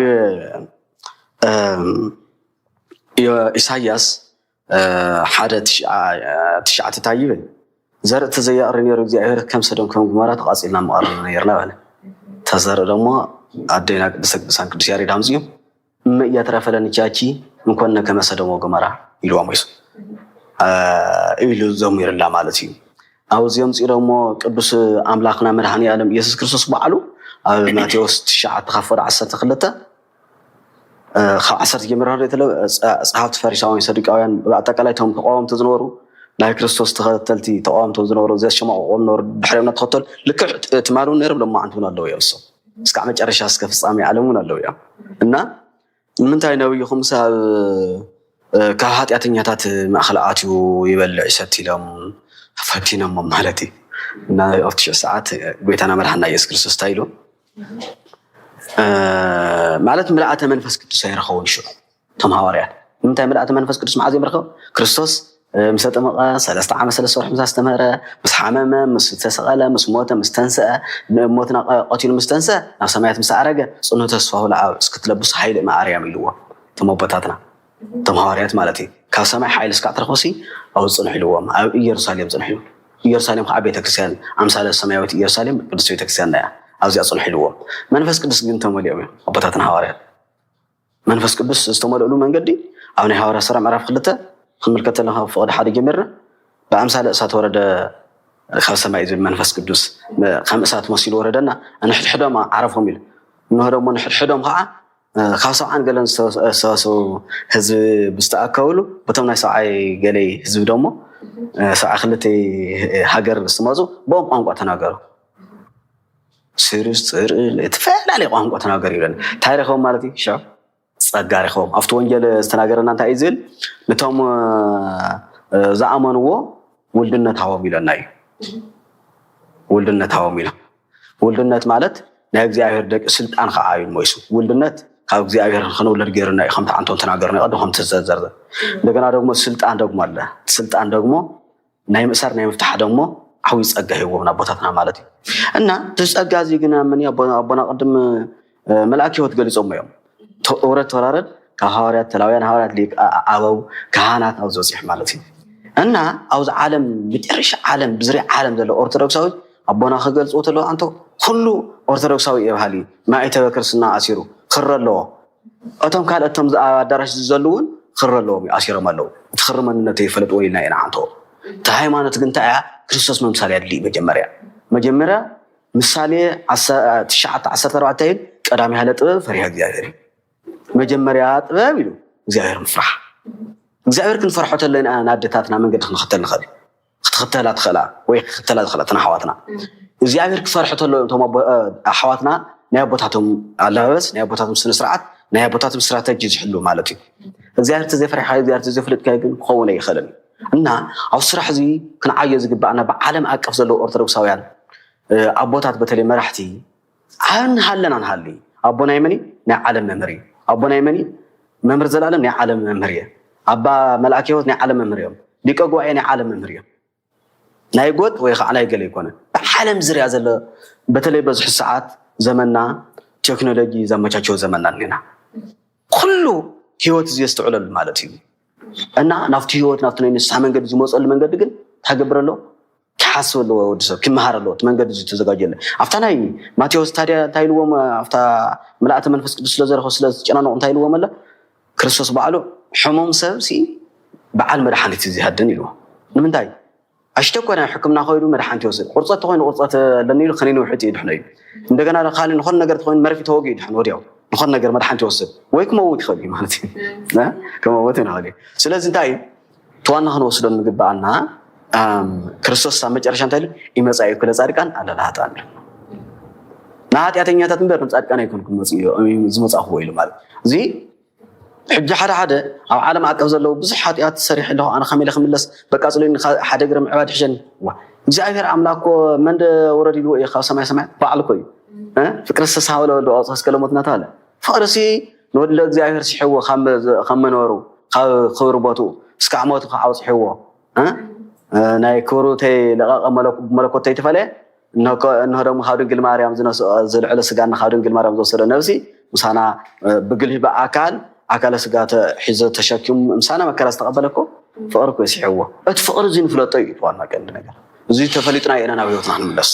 إسحاقياس حدا تشعة تايبن زرت زي أرنير زابير كم سدون كم مرات قاصلنا مقارنة يرنا ولا تزار لما أدينا بسانك بسياري دامزيو ما يترافلني جاكي مكوننا كم سدون وجمرة يلو عميس إلو زمير الله مالتي أو زيوم سيرو مو قدس أملاكنا مرحني عالم يسوع كريستوس بعلو ماتيوس تشعة تخفر عسر تخلته عسر جمرة ريتلو أصحاب فريساوي صديقاوين بعتقلتهم تقاوم تزنورو لا كريستوس تختلتي تقاوم تزنورو زي الشمع ونور بحرمنا تختل لك تمارون نرب لما عندنا الله يوصل اسكعمج أرشاس كفصامي علمونا الله يا إننا من تاينوي خمسة كهات ياتنياتات ما خلقاتو يبلع ستي لهم فتينا ممالتي نا أفتش ساعات بيتنا مرحنا يسوع كريستوس تايلو مالت ملأت منفس قدس يرخون شو تم هواريات متى ملأت منفس قدس معزي مرخو كريستوس مسات مقا 3 عام 3 صبح مستمر مس حمامه مس تسقله مس موته مستنسى موتنا قتيل مستنسى نا سمايات مسعرجه صنو تسفاو لعاب اسكتلبس حيل ما اريام يلوا تمبطاتنا تمهاريات مالتي كاسماء حيل اسكاترخوسي او صنحلوهم او يرسالم صنحلو يرسالم خعبيت كريستيان امثال السماوات يرسالم قدس كريستيان او زي صنحلوهم منفس قدس جنتم وليهم ابطاتنا هواريات منفس قدس استمروا منقدي او ني هوارا سرع معرف خلته خملكت لها فقد حد جمرنا بامثال اسات ورد خمس سماء يزل منفس قدس خمس اسات مسيل وردنا انا حدهم عرفهم يل انه دم حدهم خا خاصه عن قالن ساسو حزب بستاكلو بتمنا ساعي قالي حزب دمو ساعه خلتي هاجر استمازو بوم قانقا تناغرو سيرس تفعل علي قانقا تناغر يلن تاريخهم مالتي شاف صغارخهم افت وانجل استناغرنا انت ايزل نتوم زعمنو ولدنتاو ميلناي ولدنتاو ميل ولدنت مالت ናይ እግዚአብሔር ደቅ ስልጣን ከዓዩ ሞይሱ ولدنت ካብ እግዚአብሔር خنولد ገርና ይኸምታ አንቶን ተናገርና ቀደም ተዘዘርዘ እንደገና ደግሞ ስልጣን ደግሞ አለ ስልጣን ደግሞ ናይ ምሳር ናይ መፍታሕ ደግሞ አው ይጸጋ ይወና ቦታትና ማለት እና ተጸጋዚ ግና ምን ያቦና ቀደም መልአክ ህይወት ገልጾም እዮም ተወረት ተራረድ ከሐዋርያት ተላውያን ሐዋርያት ሊቅ አበው ካህናት አው ዘጽሕ ማለት እና አውዝ ዓለም ብጥርሽ ዓለም ብዝሪ ዓለም ዘሎ ኦርቶዶክሳዊ አቦና ከገልጾ ተሎ አንተ ሁሉ ኦርቶዶክሳዊ ይባሃሊ ማይተ ክርስትና አሲሩ خرلو أتم كان أتم دارش زلون خرلو أسيرهم الله تخرمنا نتيفلت ويلنا إن عنده تهاي ما نتجنتها كريستوس ممثالية اللي مجمرة مثالية تشعة 14 قدامي هلا طب فريها زيادة مجمريات بيلو زيادة مفرح زيادة كن فرحة لنا نادتاتنا من قد نختلنا خلي ختلا تخلا ويختلا تخلا تنحواتنا زيادة كفرحة له أنتم حواتنا نيابوتاتهم علابس نيابوتاتهم سنسرعات نيابوتاتهم استراتيجي يحلوا مالتي زيارة زفر حي زيارة زفلت كايكن خونا يخلني إنها أو صراحة زي كن عايز جبنا بعالم أكف زلوا أرثوذكساويان أبوتات بتلي مرحتي عن هلنا نهلي أبونا يمني نعلم ممري أبونا يمني ممر زلالم نعلم ممريه أبا ملاكيوت نعلم ممريهم ديكو قوي نعلم ممريهم نايقود ويخ على يقلي يكون عالم زريا زل بتلي بزح الساعات زمننا تكنولوجي زمچاچو زمننا لنا كله هيوت يستعلل مالتي انا نافت هيوت نافتني نسح منقد زموصل منقد ግን ታገብረሎ ካስወሎ ወድሰብ ከመሃረሎ መንገድ ተዘጋጀለ አፍታናይ ማቴዎስ ታዲያ ታይልዎም አፍታ መላእክት መንፈስ ቅዱስ ስለዘረخ ስለጨናነው ታይልዎም አለ ክርስቶስ በዓሉ ሕሙም ሰብሲ በዓል መድኃኒት ይዝሃደን ይሉ ንምንታይ أشتكونا حكمنا خيرو مرحان توصل قرصة تخوين قرصة لنيل خلينا وحتي يدحنين عندنا خالي نخون نجار تخوين مرفي توقي يدحن وديو نخون نجار مرحان توصل ويك موت خلي مالتي لا كم موتنا خلي سلازم تاي توانا هنوصل نجيب عنا كريستوس سامج عشان تالي إمساي كل زاركان على الهاتان نهات ياتني تاتنبر نزاركان يكون كم زمت أخوي لمال زي حج حدا أو عالم عكاز له بصحات يات سريح له أنا خميلة بقى أصلين حدا جرم عباد حجن زاهر عملاكو من ورد له إيه خاصة ما يسمع بعلكوي فكرة السحاولة ولا أصحاب كلامنا تالا فارسي نود لك زاهر سحوا خم نورو خرباتو سكعمات خاوس حوا ናይ ክብሩተይ ለቃቀ መለኮተይ ተፈለ እንሆ ደግሞ ካብ ድንግል ማርያም ዝልዕለ ስጋና ካብ ድንግል ማርያም ዝወሰደ ነብሲ ምሳና ብግልህ ኣካለ ስጋ ሒዘ ተሸኪሙ ምሳና መከራ ዝተቀበለኮ ፍቅሪ ኮይስሕዎ እቲ ፍቅሪ እዚ ንፍለጦ እዩ ዋና ቀንዲ ነገር እዚ ተፈሊጥና ኢና ናብ ህይወትና ንምለስ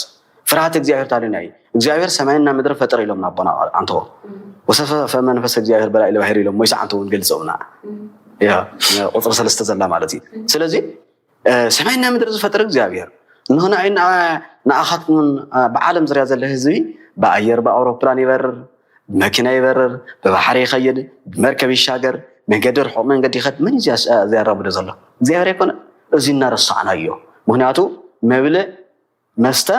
ፍርሃት እግዚአብሔር ታዲና እግዚአብሔር ሰማይና ምድር ፈጠረ ኢሎም ናቦና አንተ ወሰፈ መንፈስ እግዚአብሔር በላይ ለባህር ኢሎም ሞይሳ አንተ ወንገልጸውና ያ ቁጥር 3 ዘላ ማለት እዩ ስለዚ ሰማይና ምድር ዝፈጠረ እግዚአብሔር እንሆና አይና ናአኻትኩን በዓለም ዝርያ ዘለ ህዝቢ በአየር በአውሮፕላን ይበርር መኪና ይበርር በባህር ይኸይድ መርከብ ይሻገር መንገድ ርሑቅ መንገድ ይኸድ ምን ዝያራምዶ ዘሎ እግዚአብሔር ይኮነ እዚ እናረሳዕናዮ ምክንያቱ መብልዕ መስተ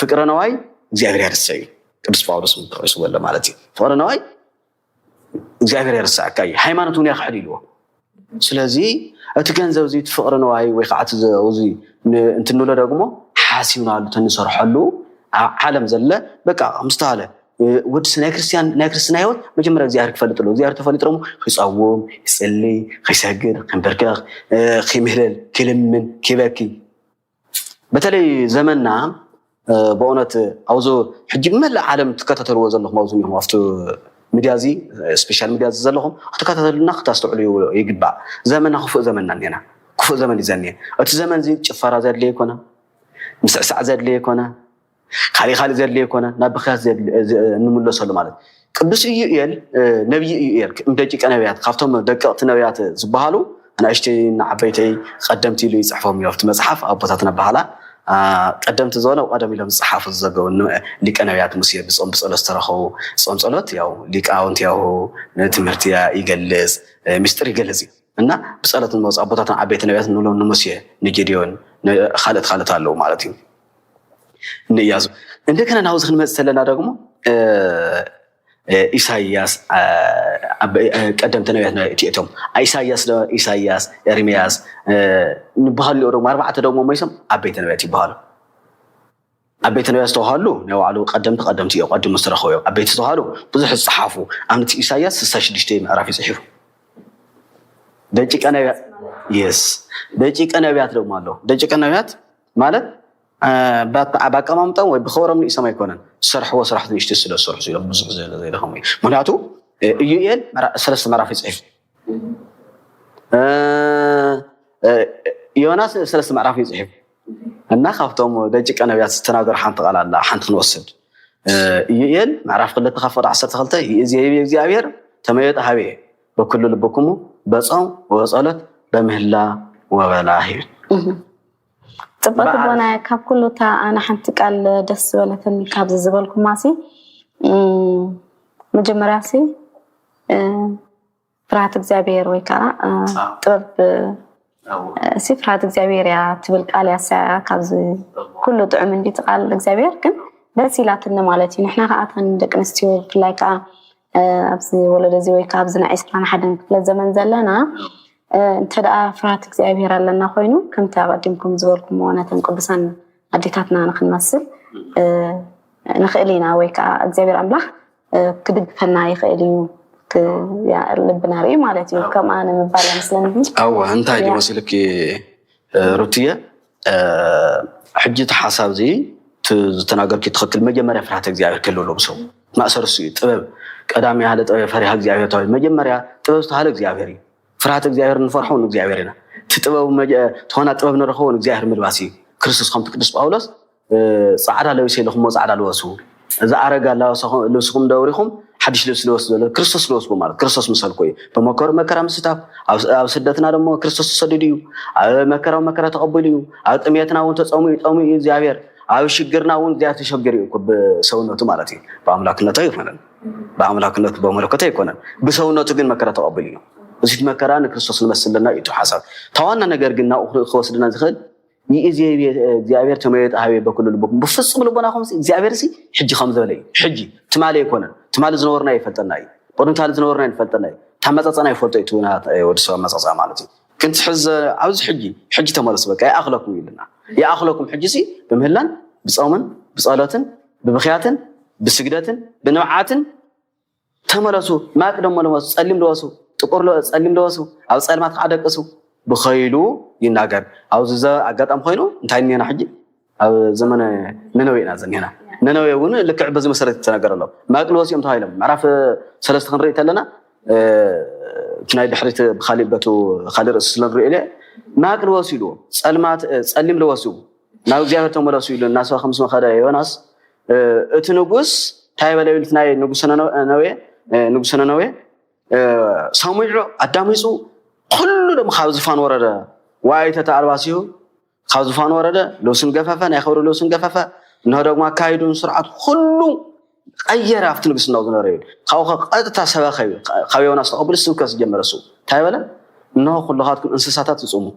ፍቅረ ነዋይ እግዚአብሔር ያርሰይ ቅዱስ ጳውሎስ ምጥቅስ ወለ ማለት እዩ ፍቅረ ነዋይ እግዚአብሔር ያርሳዕካይ ሃይማኖቱን ያክሕድ ኢልዎ ስለዚ እቲ ገንዘብ እዚ ፍቅረ ነዋይ ወይ ከዓት እዚ እንትንብሎ ደግሞ ሓሲብናሉ ተንሰርሐሉ ዓለም ዘለ በቃ ምስተሃለ ወድስ ናይ ክርስቲያን ህይወት መጀመሪያ እግዚአብሔር ክፈልጥሉ እግዚአብሔር ተፈልጥ ደግሞ ክጸውም ይጽልይ ክሰግድ ክንበርከኽ ክምህለል ክልምን ክበኪ በተለይ ዘመንና በእውነት አውዞ ሕጂ መላእ ዓለም ትከታተልዎ ዘለኹም አውዞ ነው አፍቶ ሚዲያ እዚ ስፔሻል ሚዲያ ዘለኹም ክትከታተሉና ክታስተውዕሉ ይግባእ ዘመንና ክፉእ ዘመንና ነና ክፉእ ዘመን ይዘንየ እቲ ዘመን እዚ ጭፈራ ዘድልየ ይኮነ ምስዕሳዕ ዘድልየ ይኮነ ካሊ ዘድልየ ይኮነ ናብ ብኽያት እንምለሰሉ ማለት ቅዱስ ኢዩኤል ነብይ ኢዩኤል ደቂቀ ነቢያት ካብቶም ደቀቅቲ ነቢያት ዝበሃሉ ኣናእሽተይ ዓበይተይ ቀደምቲ ኢሉ ይፅሕፎም እዩ ኣብቲ መፅሓፍ ኣቦታትና በኋላ ቀደምቲ ዝኾነ ቀደም ኢሎም ዝፅሓፉ ዝዘገቡ ሊቀ ነቢያት ሙሴ ብፆም ብፀሎት ዝተረኸቡ ፆም ፀሎት ያው ሊቃውንቲ ያው ትምህርቲ ይገልጽ ምስጢር ይገልጽ እና ብፀሎት ንመፁ ኣቦታትና ዓበይቲ ነቢያት ንብሎም ንሙሴ ንጌድዮን ካልኦት ኣለዉ ማለት እዩ ንእያዙ እንደገና ናብዚ ክንመፅእ ዘለና ደግሞ ኢሳይያስ ቀደምቲ ነቢያት እቲኦም ኢሳይያስ ኤርምያስ ንበሃሉ ደግሞ ኣርባዕተ ደግሞ ሞይሶም ዓበይቲ ነቢያት ይበሃሉ ዓበይቲ ነቢያት ዝተባሃሉ ናይ ባዕሉ ቀደምቲ እዮም ቀድሞ ዝተረኸቡ እዮም ዓበይቲ ዝተባሃሉ ብዙሕ ዝፀሓፉ ኣብቲ ኢሳይያስ 66 ምዕራፍ ይፅሒፉ ደቂቀ ነቢያት የስ ደቂቀ ነቢያት ደግሞ ኣለዉ ደቂቀ ነቢያት ማለት ባቀማምጠም ወይ ብኸበሮም ንእሶም ኣይኮነን ዝሰርሕዎ ስራሕቲ ንእሽተይ ስለ ዝሰርሑ ኢሎም ብዙሕ ዘይደኸሙ እዩ ምክንያቱ ኢዩኤል 3 ምዕራፍ ይፅሒፍ ዮናስ 3 ምዕራፍ ይፅሒፍ እና ካብቶም ደቂቀ ነቢያት ዝተናገሩ ሓንቲ ቃል ኣላ ሓንቲ ክንወስድ ኢዩኤል ምዕራፍ 2 ካብ 12 እዚ እግዚአብሔር ተመየጠ ሃበየ በኩሉ ልብኩሙ በጾም ወጸሎት በምህላ ወበላህ ጽባቅ ቦና ካብ ኩሉ ታ ኣና ሓንቲ ቃል ደስ ዝበለተኒ ካብ ዝበልኩም ማሲ መጀመርያሲ ፍርሃት እግዚአብሔር ወይ ከዓ ጥበብ ፍርሃት እግዚአብሔር ያ ትብል ቃል ያሳያ ካብዚ ኩሉ ጥዑም እንዲ ቃል እግዚአብሔር ግን ደስ ይላትና ማለት እዩ ንሕና ከኣተን ደቂ ኣንስትዮ ብፍላይ ከዓ ኣብዚ ወለደዚ ወይ ከዓ ኣብዚ ናይ 21 ክፍለ ዘመን ዘለና እንተደኣ ፍርሃት እግዚአብሔር ኣለና ኮይኑ ከምታ ቀዲምኩም ዝበልኩም ዋናተን ቅዱሳን ኣዴታትና ንክንመስል ንኽእል ኢና ወይ ከዓ እግዚአብሔር ኣምላኽ ክድግፈና ይኽእል እዩ ልብና ርኢ ማለት እዩ ከም ኣነ ምባል መስለኒ ኣዋ እንታይ ይመስልክ ሩትየ ሕጂ እቲ ሓሳብ እዚ ዝተናገርክ ትኽክል መጀመርያ ፍርሃት እግዚአብሔር ክህልዎ ብሰው ማእሰር እዩ ጥበብ ቀዳሚ ያለ ጥበብ ፈሪሃ እግዚአብሔር ተባሂሉ መጀመርያ ጥበብ ዝተሃለ እግዚአብሔር እዩ ፍርሃት እግዚአብሔር ንፈርሖን እግዚአብሔር ኢና ትጥበብ ተሆና ጥበብ ንረኸውን እግዚአብሔር ምልባሲ ክርስቶስ ከምቲ ቅዱስ ጳውሎስ ጻዕዳ ለቢሰ ኢልኩም ጻዕዳ ልበሱ እዛ ኣረጋ ልብስኩም ደውሪኹም ሓድሽ ልብስ ልበሱ ዘሎ ክርስቶስ ልበስኩ ማለት ክርስቶስ ምሰልኩ እዩ በመከሩ መከራ ምስታፍ ኣብ ስደትና ደግሞ ክርስቶስ ተሰዲዱ እዩ ኣብ መከራው መከራ ተቐበሉ እዩ ኣብ ጥሜትና እውን ተጸሙ እዩ እግዚአብሔር ኣብ ሽግርና እውን እግዚአብሔር ተሸግር እዩ ብሰውነቱ ማለት እዩ በኣምላክነቱ ይኮነን በኣምላክነቱ በመለኮቱ ይኮነን ብሰውነቱ ግን መከራ ተቐበሉ እዩ እዚ መከራ ንክርስቶስ ንመስለና እዩ ሓሳብ ታዋና ነገር ግን ናኡ ክወስድና ዝኽእል ይእዚ እግዚአብሔር ተመየጠ ሃበየ በኩሉ ልብኩም ብፍጹም ልቦናኹም እግዚአብሔር ሲ ሕጂ ከም ዝበለ እዩ ሕጂ ትማሊ ኣይኮነን ትማሊ ዝነበርና ይፈልጠና እዩ ፖድንታሊ ዝነበርና ይፈልጠና እዩ ታመፃፀና ይፈልጦ እዩ ወዲ ሰብ መፃፃ ማለት እዩ كنت حز عاوز حجي تمارس بك يا أخلاقكم يلنا يا أخلاقكم حجسي بمهلان بصومن بصلاتن ببخياتن بسجداتن بنوعاتن تمارسوا ما كدهم ملوس سلم لواسو تقول له سلم لواسو أو سلمات عادك أسو بخيلو يناجر أو زا أقدر أم خينو نتايني أنا حجي أو زمن ننوي نازن هنا ننوي ون لك عبز مسرة تناجر الله ما أقول وسيم تهايلم معرف سلست خنريت لنا تناي بحريت بخالي بتو خالي رسول الرئيلة ما أقول وسيلو سلمات سلم له وسيل ناو زيارة وسيل الناس وخمس مخدة يوناس تنوجس تاي ولا يلتناي نوجسنا نوي ساميرو أداميسو كله مخازفان ورده واي تتعرباسيو خازفان ورده لو سن جفافا ناخور لو سن جفافا نهرق ما كايدون سرعة كله أي رافت نقص نوزن ريل خاو قد تسبق خاوي وناس قبل السوكس جمرسو تايبلا إنه كل هاد كن إنسانات تصوموا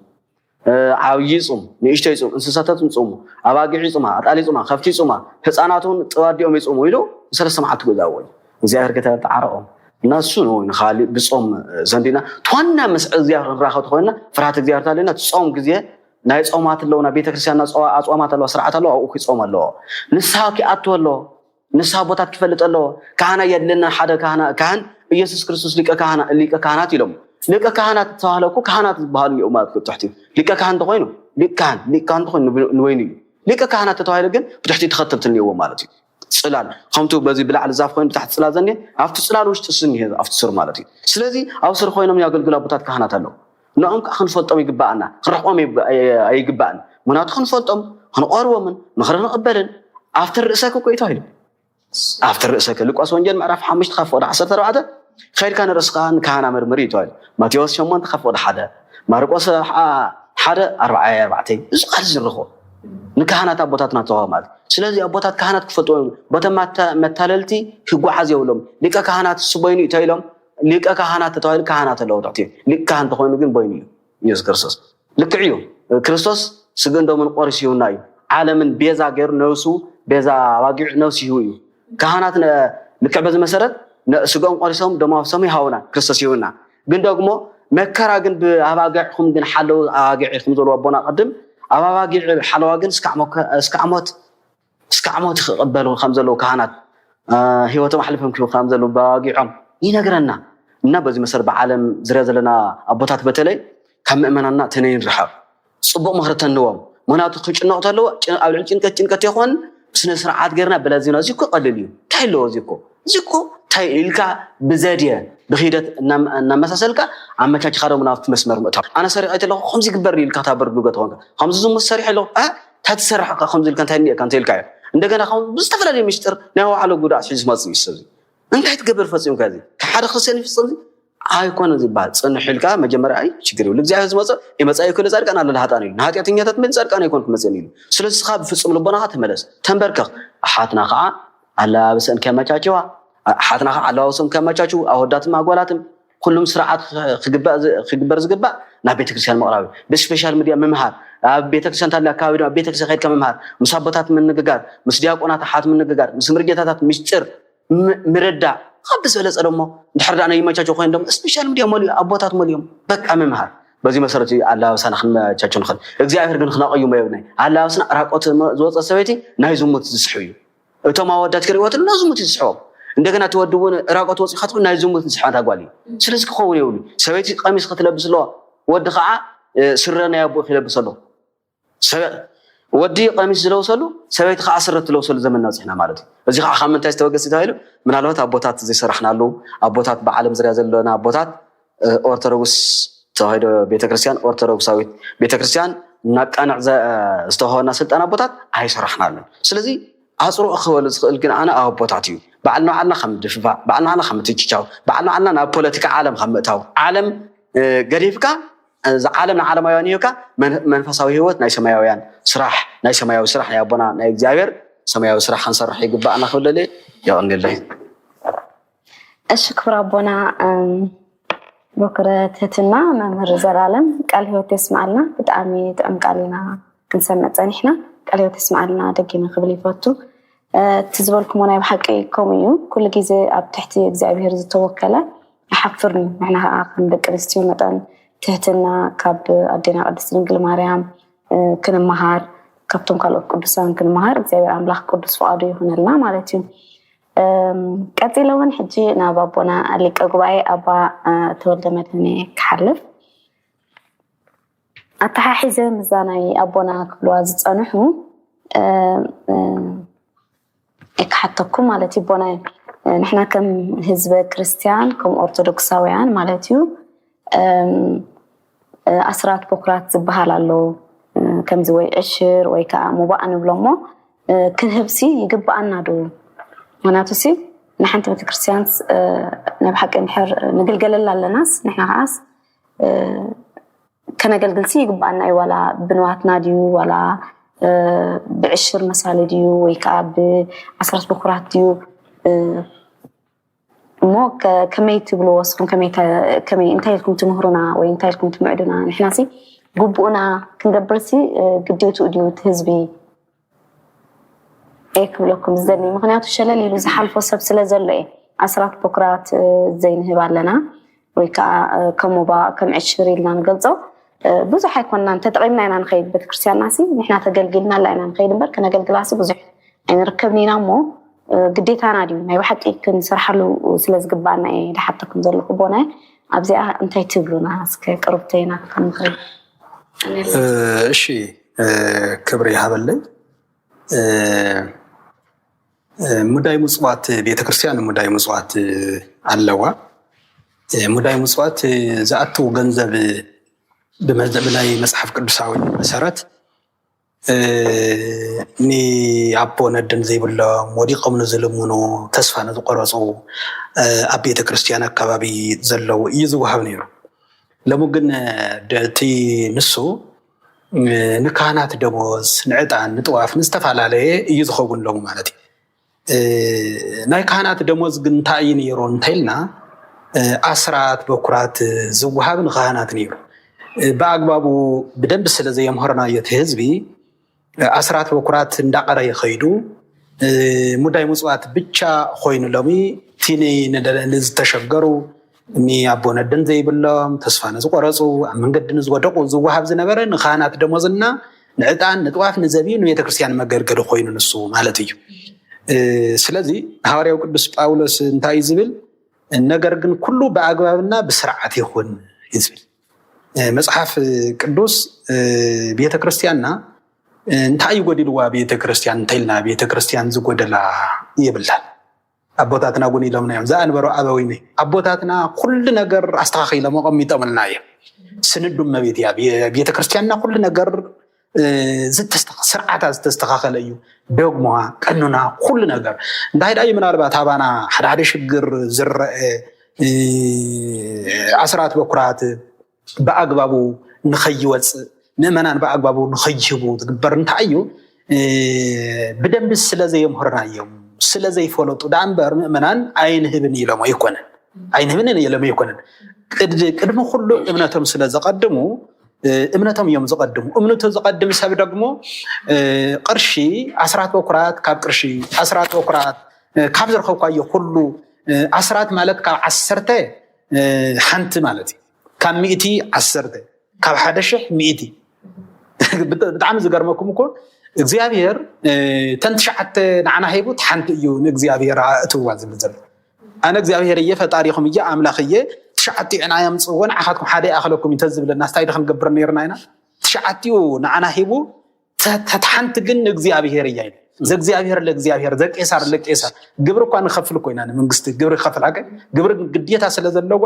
عاويزهم نيشتيزهم إنسانات تصوموا أباقي يصومها أتالي يصومها خفتي يصومها حساناتهم تواديهم يصوموا يلو سلسة سمعت جزاوي زي هركتها تعرقهم الناس شنو نخالي بصوم زندينا توانا مسعود زيارة راحت خوينا فرحت زيارة لنا تصوم جزية نايت صومات اللو نبي تكريسيان ناس صومات اللو سرعة اللو أو كي صوم اللو نسها كي أتو اللو نسها بوتات كفلت اللو كهنا يدلنا حدا كهن يسوع كريستوس ليك كهنات يلوم ليك كهنات تهالكو كهنات بهالي يومات تحتي ليك كهن تقوينه ليك كهن تقوين نويني ليك كهنات تهايل جن بتحتي تخطبت اليوم مالتي سلال خمتو بزي بلع الزاف خوين بتحت سلال زني عفت سلال وش تسني هذا عفت سر مالتي سلازي أوصل خوينا من يقول قلا بوتات كهنات اللو نعم خنفلتهم يجبعنا خرقهم يجبعنا منات خنفلتهم خنقاروا من نخرنا قبلن أفتر رأسك وكويت هاي أفتر رأسك لك أصلا جن معرف حمش تخاف ولا حسب ترى عدا خير كان رزقان كهنا مرمري تويل ما تيوس شو ما تخاف ولا حدا ما رقص حدا 4 زقال زرخو نكهنا تبوتاتنا توامات سلازي أبوتات كهنات كفتوهم بتم متاللتي هو عزيولهم لك كهنات سبيني تايلهم لك كهنات تايل كهنات اللو تعطيه لك كهنات تخوين جن بيني يس كريستوس لك عيو كريستوس سجن دوم قارس يوناي عالم بيزا غير نوسو بيزا واقع نوسي هو كهنات لك بعض مسارات سجن قارسهم دوم سامي هاونا كريستوس يونا جن دوغمو مكرا جن بأواقعهم جن حلو أواقع خمسة ربنا قدم أواقع حلو جن سكعمات قبلوا خمسة لو كهنات هو تمحلفهم كيلو خمسة لو باقيهم ينقرنا نبذ مسار بعالم زريز لنا أبوتات بتلي كم إماننا تنين رحاب صبوا مهرة النوم مناطق خش النقطة لو أول عين كتيخون بس نسرعات غيرنا بلازينا زيكو قليليو تايلو زيكو تايلكا بزادية بخيدة نمساسلك عم تحكي خارج منافق مسمر مؤتمر أنا سريعة له خمسة كبرني الكتاب بردوجت هون خمسة زوم سريع له تتسرع خمسة كان تلقى عندنا خمسة بستفلا لي مشتر نهوا على جودة عشان ما تصير أنت هتقبل فصيم كذي كحدا خصني في الصدي هايكون زي بعد صن حلقة مجمر أي شكله لك زي هذا مثلا إما كل زارك أنا اللي هاتاني نهات يعطيني تتمن زارك أنا يكون كمسنين سلسلة خاب في الصم لبناها تملس تنبرك حاتنا خاء على بس إن كم تجوا حاتنا خاء على وسم كم تجوا أو دات ما قولاتهم كلهم سرعات خجبر زجبا نبيت كريستيان مقراوي بسبيشال ميديا ممهار بيت كريستيان تلا كاوي بيت كريستيان خير كممهار مسابقات من نجار مسدياقونات حات من نجار مسمرجتات مشتر مردع خبز ولا صدمه دحر أنا يمشي خوين دم سبيشال ميديا مالي أبوتات ماليهم بق أممها بزي مسرتي الله وسنا خن تشون خن إجزاء هرجن خنا قيوم يبني الله وسنا راقوت زوج السويتي نايزوم متزحوي أتما ودات كريوات نايزوم متزحوم عندنا تودون راقوت وصي خطب نايزوم متزحان تقولي سلسك خوي يقولي سويتي قميص خطلبس له ود خاء سرنا يا أبو خلبس له ودي قميص لو صلوا سويت خاصرت لو صل زمن الناس إحنا مالتي بس خا خامن تستوجس تايلو من الوقت أبوتات زي سرحنا له أبوتات بعالم زريا زلنا أبوتات أرثوذكس تهيد بيت كريستيان أرثوذكساوي بيت كريستيان نك أنا استوهنا سلت أنا أبوتات هاي سرحنا له سلزي أصرو أخوال لكن أنا أبوتاتيو بعلنا عنا خم دفع بعلنا عنا خم تيجاو بعلنا عنا بوليتيك عالم خم تاو عالم قريبك عالمنا عالم يانيوكا منفساوي هوت ناي سماويان سراح ناي سماوي سراح يا ابونا ناي اغزابير سماوي سراح نصرح يغبانا خللي يا انجلي الشكر ابونا بكره تهتنا ممر زلالم قال هو تسمع لنا بتامي تام قالنا كنسمع صنيحنا قال هو تسمع لنا دقينا قبل يفوتو تزبلكم وانا بحقي كوميو كل جزء اب تحت اغزابير زتوكله يحفرني معناها عند كريستيان متان تهتنا كاب أدينا قدس نقل مريم كن مهار كابتن قالوا قدسان كن مهار زي أملاح قدس فؤادي هنا لنا مالتين كاتلون حجي نابابونا اللي كقبائي أبا تولد مدني كحلف أتححزة مزاني أبونا كبلوا زتصنحو حتىكم مالتي بونا نحنا كم حزب كريستيان كم أرثوذكساويان مالتيو أسرات بكرات زبها لالو كم زوي عشر ويكا مباء نبلومو كنهبسي يقبأنا دو مناتوسي نحن تبت كريستيان نبحق نحر نقلقل للناس نحن عاس كان قلقلسي يقبأنا ولا بنواتنا ديو ولا بعشر مسالة ديو ويكا بعسرات بكرات ديو مو كمي تبلو وصفهم كمي انتي لكم تمهرنا وانتي لكم تمعدنا نحن سي قبونا كنقبرسي قديوتو ديو تهزبي ايك بلوكم زدني مغنياتو الشلالي لو زحالفو سبسلة زلي عسرات بكرات زين هبالنا ويكا كم عشرين لنا نقلزو بزح يكوننا تتقيمنا إنا نخيد بكريستيان ناسي نحنا تقلقلنا لأنا نخيد مبر كنا قلقلاسي بزح يعني ركبني نامو قديتانا ديو ما يوحد إيكن سرحة له سلز قبانا إيه لحتىكم زلقوا بونا أبزي انتي تبلونا هسك قربتينا كم خيد شي كبري هابلي مداي مصوات بيتكريستيان مداي مصوات اللوا مداي مصوات زاتو غنزب بمزدب لاي مسحف قدساوي مسارات ني ابو ندن زي بلا مودي قمن زلمونو تسفا نزقرصو ابيت كريستيان اكبابي زلو يزوهب نيرو لمو جن دتي نسو نكانات دموز نعطان نطواف نستفعلالي يزخوون لهم مالتي ناي كانات دموز جن تاين يرون تيلنا أسرات بكرات زوهاب نغانات نيرو بأقبابو بدن بسلزي يمهرنا يتهزبي أسرات بكرات ندقر يخيدو مداي مصوات بيتشا خوين لومي تيني نز تشغرو ني أبونا دن زي بلام تسفانا زقرصو من قد نزودقو زوهاب زنبرا نخانات دموزنا نعطان نطواف نزبين ويتكريستيان مقرقر خوين نسو مالتيو سلزي هاوريو قدس باولوس انتاي زبل النجر جن كله بأقوالنا بسرعة يخون يزبل مصحف قدوس بيت كريستياننا انتاي يقولوا بيت كريستيان تيلنا بيت كريستيان زقودلا يبلال أبوتاتنا قوني لمنا يوم زان برو أبويني أبوتاتنا كل نجر أستخاخي لما قمي تملنا يوم سندم ما بيتيا بيت كريستياننا كل نجر زت سرعة تستخاخل أيو دوغما كأننا كل نجر ده أي من أربعة تابانا حد شجر زر عسرات بكرات بأقبابو نخيوت نمنا بأقبابو نخيبو تقبرن تعيو بدم بالسلازي يمهرنا يوم سلازي فلوت ودعنبر منان عين هبني لما يكونن عين هبني لما يكونن قدم كله ابنتهم سلاز قدموا ابنتهم يوم زقدموا ابنته زقدم سبب دقمو قرشي عسرات بكرات كاب قرشي عسرات بكرات كاب زرخو كايو كله عسرات مالت كاب عسرته حنت مالتي كم مئتي عسرته كاب حدشح مئتي بتعمل زقرمكم كل እግዚአብሔር ተንትሻዓተ ንዓና ሂቡት ሓንቲ እዩ ንእግዚአብሔር ኣእትዋ ዝብል ዘሎ ኣነ እግዚአብሔር ፈጣሪኹም እየ ኣምላኽየ ትሻዓቲዑና የምፅውን ዓኻትኩም ሓደ ኣኽለኩም እንተዝብለና ስታይ ደኸም ገብር ነርና ኢና ትሻዓቲኡ ንዓና ሂቡ ተሓንቲ ግን እግዚአብሔር እያ ኢሉ ዘእግዚአብሔር ለእግዚአብሔር ዘቄሳር ለቄሳር ግብር እኳ ንኸፍል ኮይና ንመንግስቲ ግብር ይኸፍል ሓቀ ግብር ግዴታ ስለ ዘለዋ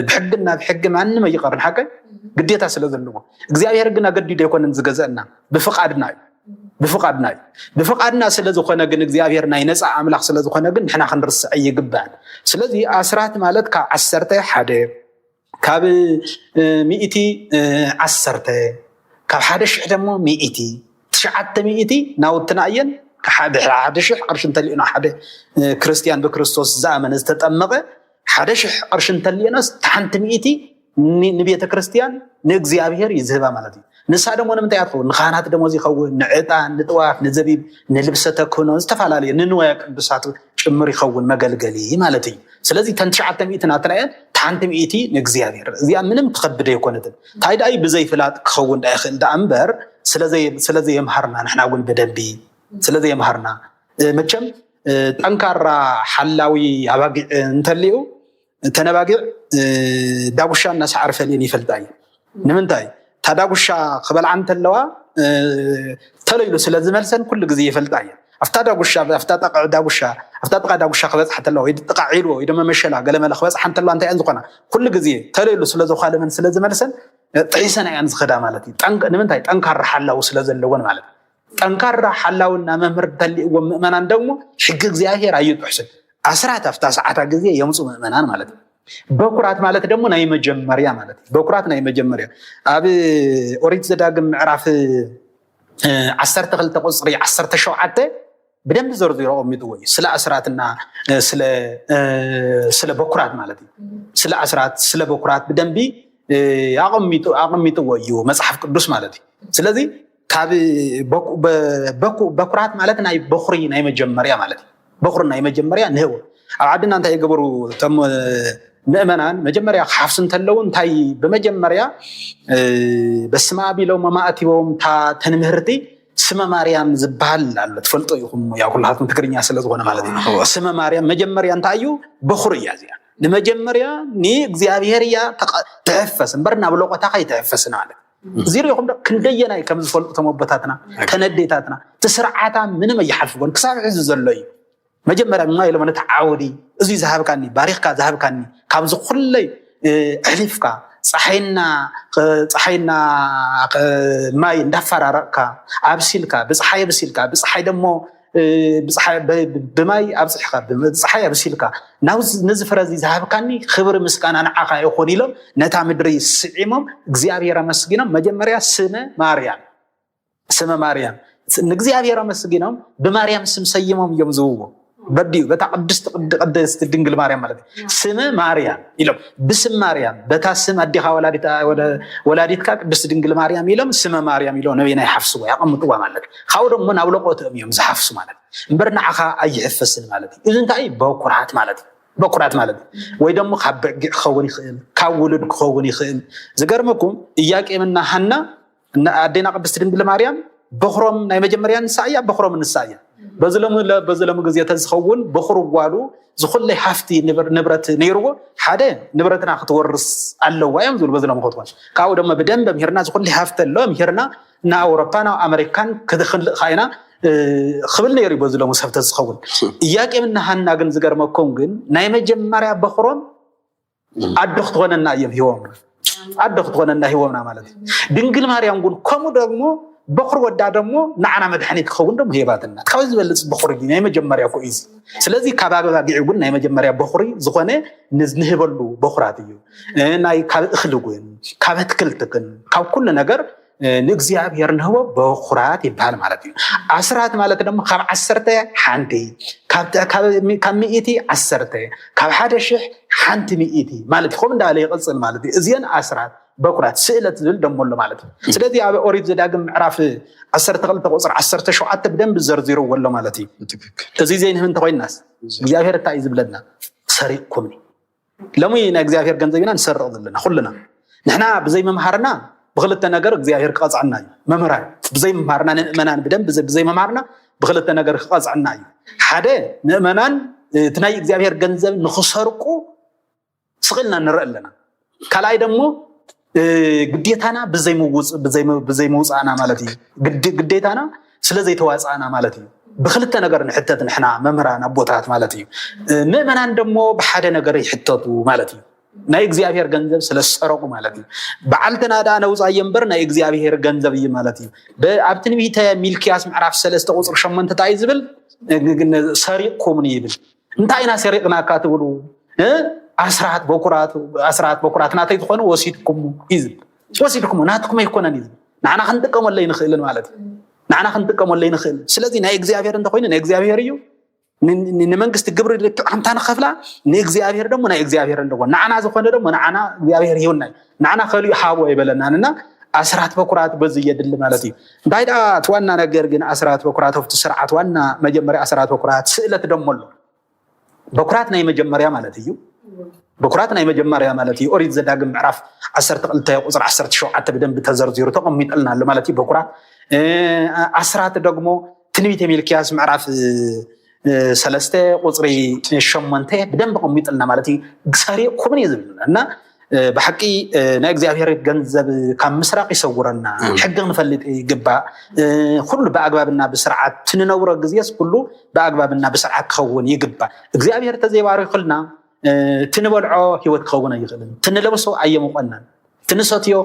بحقنا بحق ما أنما يقارن حقه قديتها سلزلوا እግዚአብሔር ግን አገዲዶ የኮነን ዝገዛና بفقادنا ስለዝኾነ ግን እግዚአብሔርና ይነፃ አምላኽ ስለዝኾነ ግን ንሕና ክንርስዕ ይግባን ስለዚህ አስራት ማለት ካብ 10 ሓደ ካብ 100 10 ካብ 1000 ደሞ 100 900 ናውትናየን ካብ 1000 ቅርሽ እንተሊኡና ሓደ ክርስቲያን በክርስቶስ ዘአመነ ዝተጠመቀ ሓደ ሽሕ ቅርሽ እንተልየናስ ተሓንቲ ሚእቲ ንቤተ ክርስቲያን ንእግዚአብሔር ይዝህባ ማለት እዩ ንሳ ደሞ ንምንታይ ኣትኸውን ንኻህናት ደሞ ይኸውን ንዕጣን ንጥዋፍ ንዘቢብ ንልብሰ ተክህኖ ዝተፈላለዩ ንንዋየ ቅዱሳት ጭምር ይኸውን መገልገሊ ማለት እዩ ስለዚ ተን 900 ናትናየን ተሓንቲ ሚእቲ ንእግዚአብሔር እዚኣ ምንም ትኸብደ ኣይኮነትን እንታይ ዳይ ብዘይፍላጥ ክኸውን ዳይኽእል ዳ እምበር ስለዚ የምሃርና ንሕና እውን በደንቢ ስለዚ የምሃርና መቸም ጠንካራ ሓላዊ ኣባጊዕ እንተልዩ ተነባጊዕ ዳጉሻና ሳዕር ፈልየን ይፈልጣ እዩ ንምንታይ ታዳጉሻ ክበል አንተ ለዋ ተለይሉ ስለዚ መልሰን ኩሉ ግዜ ይፈልጣየ አፍታ ዳጉሻ ክበጽሕ ተለዋ ወይ ጥቃዒሉ ወይ ደማ መሸላ ገለመለ ክበጽሕ አንተ ለዋ እንታይ እንዝኾና ኩሉ ግዜ ተለይሉ ስለዝኻለመን ስለዚ መልሰን ጥዒሰና ያን ዝኸዳ ማለት እዩ ንምንታይ ጠንካራ ሓላው ስለዘለወን ማለት ጠንካራ ሓላውና መምህር ተልእዎ ምእመናን ደግሞ ሕጊ እግዚአብሔር አይጥሕስን አስራት አፍታ ሰዓታ ጊዜ የምፁ ምእመናን ማለት ነው በኩራት ማለት ደግሞ ናይ መጀመሪያ ማለት ነው በኩራት ናይ መጀመሪያ አብ ኦሪት ዘዳግም ምዕራፍ 12 ቁጽሪ 17 በደንብ ዘርዝሮ የሚጥወይ ስለ አስራትና ስለ በኩራት ማለት ነው ስለ አስራት ስለ በኩራት በደንብ አቅሚጥወዩ መጽሐፍ ቅዱስ ማለት ነው ስለዚህ ካብ በኩራት ማለት ናይ በኩሪ ናይ መጀመሪያ ማለት ነው በኩርና የመጀመሪያ ነው አድና እንታይ ይገበሩ ተም ምእመናን መጀመሪያ ሓፍስን ተለው እንታይ በመጀመሪያ በስማ ቢለው ማማአቲቦም ተንምህርቲ ስመ ማርያም ዝባል አለ ተፈልጦ ይኹም ያው ሁላቱም ትግርኛ ስለዝሆነ ማለት ነው ስመ ማርያም መጀመሪያ እንታዩ በኩር ያዚያ ለመጀመሪያ ኒ እግዚአብሔር ያ ተፈስ እንበርና ብለቆታ ከይተፈስና ማለት ዚሮ ይኹም ክንደየናይ ከም ዝፈልጡ ተመበታትና ተነዴታትና ተስርዓታ ምንም ይሐፍጎን ክሳብ ሕዝ ዘለዩ መጀመሪያ ማይ ለማለት ዓውዲ እዚ ዝሃብካኒ ባሪኽካ ዝሃብካኒ ካብዚ ኩለይ ዕሊፍካ ፀሓይና ማይ እንዳፈራረቅካ አብሲልካ በፀሓይ አብሲልካ በፀሓይ ደሞ በፀሓይ በማይ አብፅሕካ በፀሓይ አብሲልካ ናውዝ ንዝፍረዚ ዝሃብካኒ ክብር ምስጋና ንዓኻ ይኹን ኢሎም ነታ ምድሪ ስዒሞም እግዚአብሔር አመስግኖም መጀመሪያ ስመ ማርያም ንእግዚአብሔር አመስግኖም በማርያም ስም ሰይሞም እዮም ዝውዎ بديو بتقدست قدست دنجل مريم مالتي سم مريم يلوم بسم مريم بتاسم أديها ولادتك قدست دنجل مريم يلوم سم مريم يلوم نبينا يحفظوا يا قوم طوا مالك خاورم من أولقوت يوم زحفظوا مالك برنا عخا أي حفظن مالتي إذن تأي بكرات مالتي ويدم خب خووني خيل كولد خووني خيل زجرمكم إياك إمنا حنا أدينا قدست دنجل مريم بخرم ناي مجمريان سايا بخرم النسايا بزلم غزيه تزخون بخرو والو زخل حفتي نبرت نيرو حدا نبرتنا ختورس الله وايم زول بزلم خطواش كاو دم بدنب مهرنا زخل حفت الله مهرنا نا اوروبانا امريكان كدخل خاينا خبل نيري بزلم سفت تزخون ياك من حنا غن زغرمكم غن ناي مجمريا بخرم ادخت ሆነና ይሄውም አድخت ሆነና ይሄውምና ማለት ድንግል ማርያም ጉን ኮሙ ደግሞ بخور ودا دمو نعنا مدحنيت خون دم هيباتنا تخوز بلص بخوري ناي مجمريا كويز ስለዚህ ከባጋ ቢዑን ናይ መጀመሪያ በخوري ዝኾነ ንህበሉ በخورات እዩ ናይ ካብ እኽልጉን ካብ ትክልትክን ካብ ኩሉ ነገር ንእግዚአብሔር ነው በخورات ይባል ማለት እዩ አስራት ማለት ደግሞ ካብ 10 ሓንቲ ካብ ሚኢቲ 10 ካብ 1000 ሓንቲ ሚኢቲ ማለት ይኹም እንዳለ ይቅጽል ማለት እዩ እዚን አስራት በኩራት ስዕለት ዝብል ደሞሎ ማለት ነው ስለዚህ አበ ኦሪት ዘዳግም ምዕራፍ 12 ቁጥር 17 በደንብ ዘርዝሮ ወሎ ማለት እዩ እዚ ዘይን ህን ተቆይናስ እግዚአብሔር ታይ ዝብለና ሰሪቅኩም ለሙይና እግዚአብሔር ገንዘብና እንሰርቅ ዘለና ሁሉና ንሕና በዘይ መምሃርና በخلተ ነገር እግዚአብሔር ቀጻዕና እዩ መምራን በዘይ መምሃርና ንእመናን በደንብ በዘይ መምሃርና በخلተ ነገር ቀጻዕና እዩ ሓደ ንእመናን ትናይ እግዚአብሔር ገንዘብ ንخሰርቁ ስቅልና ንረአለና ካላይ ደግሞ ግዴታና በዘይ መውጻና ማለት እዩ ግዴታና ስለዘይ ተዋጻና ማለት እዩ በخلተ ነገር ንሕተት ንሕና መምራን አቦታት ማለት እዩ ምእመናን ደግሞ በሓደ ነገር ይሕተቱ ማለት እዩ ናይ እግዚአብሔር ገንዘብ ስለሰረቁ ማለት እዩ በዓልተና ዳ ነውጻ የምበር ናይ እግዚአብሔር ገንዘብ እዩ ማለት እዩ በአብትንቢተ ሚልኪያስ ምዕራፍ 3 ቁጥር 8 ታይ ዝብል ሰሪቅኩም ይብል እንታይና ሰሪቅና ካትብሉ አስራት በኩራት ናተይ ተኾኑ ወሲድኩም ናትኩም ይኮነን ይዝ ናና ክንጥቀመለይ ንኽእልን ማለት ናና ክንጥቀመለይ ንኽእል ስለዚህ ናይ እግዚአብሔር እንተኮይኑ ናይ እግዚአብሔር እዩ ንመንግስት ግብር አምታ ንኸፍላ ንእግዚአብሔር ደግሞ ናይ እግዚአብሔር እንደሆነ ናና ዝኾነ ደግሞ ናና እግዚአብሔር ይሁንና ናና ኸሉ ይሓቦ ይበለናልና አስራት በኩራት በዚህ ይድል ማለት እዩ እንዳይዳ ተዋና ነገር ግን አስራት በኩራት ወፍት ስርዓት ዋና መጀመሪያ አስራት በኩራት ስዕለት ደሞሎ በኩራት ናይ መጀመሪያ ማለት እዩ በኩራት ናይ መጀመሪያ ማለት እዩ ኦሪት ዘዳግም ምዕራፍ 12 ቁጥር 17 በደንብ ተዘርዝሩ ተቀሚጠልናል ማለት እዩ በኩራት አስራት ደግሞ ትንቢተ ሚልኪያስ ምዕራፍ 3 ቁጥር 8 በደንብ ቀሚጠልና ማለት እዩ ሰሪቅኩም ይዝብልና እና بحقي نا እግዚአብሔር ገንዘብ ከምስራቅ ይሰውረና ሕግ ንፈልጥ ይግባ ሁሉ በአግባብና በስርዓት ትንነውረ ግዚያስ ሁሉ በአግባብና በስርዓት ከውን ይግባ እግዚአብሔር ተዘይባርክልና ትንበልዖ ህይወት ከውን ይኽልን ትንለብሶ አየመቆና ትንሰትዮ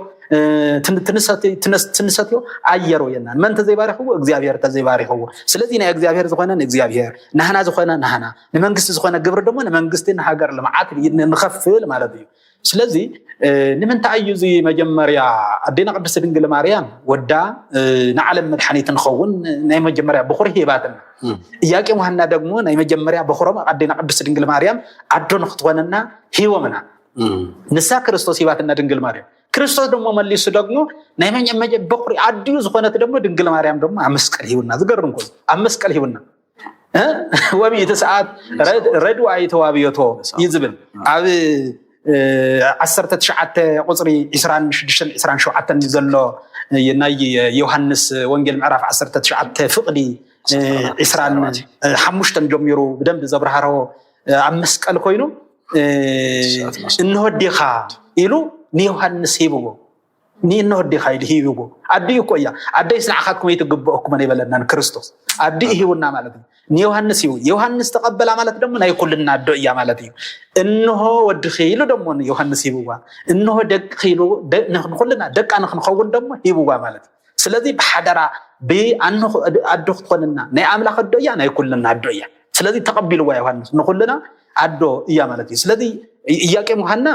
ትንሰትዮ አየሮ የናን ማን ተዘይባርክው እግዚአብሔር ተዘይባርክው ስለዚህ ና እግዚአብሔር ዝኾነን እግዚአብሔር ናህና ዝኾነ ናህና ለመንግስት ዝኾነ ግብር ደግሞ ለመንግስትን ሀገር ለማዓት ንኸፍል ማለት እዩ ስለዚህ ንምንታይ እዩ እዚ መጀመርያ ኣዴና ቅድስት ድንግል ማርያም ወዳ ንዓለም መድሓኒት ንኸውን ናይ መጀመርያ በኹሪ ሂባትና ኢያቄም ወሃና ደግሞ ናይ መጀመርያ በኹሮም ኣዴና ቅድስት ድንግል ማርያም ኣዶ ንኽትኾነና ሂቦምና ንሳ ክርስቶስ ሂባትና ድንግል ማርያም ክርስቶስ ደግሞ መልሱ ደግሞ ናይ መጀመርያ በኹሪ ኣድዩ ዝኾነት ደግሞ ድንግል ማርያም ደግሞ ኣመስቀል ሂቡና ዝገርም ኮ ኣመስቀል ሂቡና ወቢት ሰዓት ረዱ ኣይተዋብየቶ ይዝብል ኣብ 19 قصري 26 ዘሎ ናይ ዮሐንስ ወንጌል ምዕራፍ 19 ፍቅዲ 25 ጀሚሩ በደንብ ዘብራህሮ አመስቀል ኮይኑ እንወዲኻ ኢሉ ንዮሐንስ ሂብዎ ንወዲኻ ይሂብዎ አድዩ ቆያ አድይ ስናዓኻትኩም ይትግበኡኩም ነይበለና ክርስቶስ አድይ ሂውና ማለት ነው ዮሐንስ ይው ዮሐንስ ተቀበላ ማለት ደግሞ ናይ ኩልና አዶያ ማለት እዩ እንሆ ወድኺሉ ደግሞ ዮሐንስ ይብዋ እንሆ ደቅኺሉ ኩልና ደቃ ንኽንኸውን ደግሞ ይብዋ ማለት ስለዚህ በሐደራ በአንሁ አዶ ትኾንና ናይ አምላኽ አዶያ ናይ ኩልና አዶያ ስለዚህ ተቀበልዋ ዮሐንስ ንኩልና አዶ እያ ማለት እዩ ስለዚህ ኢያቄም ወሃና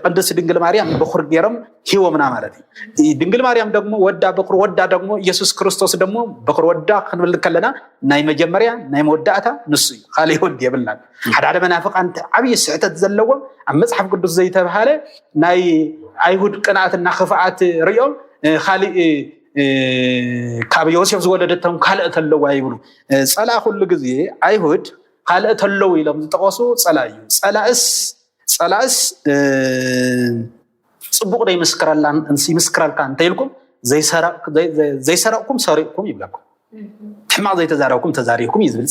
ቅድስት ድንግል ማርያም በኹር ገረም ሂወምና ማለት እዩ ድንግል ማርያም ደግሞ ወዳ በኹር ወዳ ደግሞ ኢየሱስ ክርስቶስ ደግሞ በኹር ወዳ ክንብል ከለና ናይ መጀመርያ ናይ መወዳእታ ንሱ ካሊ ወድ ይብላል ሓደ መናፍቃን ዓብይ ስዕተት ዘለዎ ኣብ መጽሐፍ ቅዱስ ዘይተባሃለ ናይ አይሁድ ቅንዓትና ክፍኣት ርዮም ካሊ ካብ ዮሴፍ ዝወለደቶም ካልእ ተለዋ ይብሉ ጸላ ኩሉ ግዜ አይሁድ ካልእ ተለው ኢሎም ዝጠቀሱ ጸላ እዩ ጸላእስ ጽቡቅ ደይ መስከራላን እንሲ መስከራልካ እንተይልኩም ዘይሰረቅኩም ሰሪቅኩም ይብላኩም ሕማቅ ዘይተዛረብኩም ተዛሪብኩም ይዝብል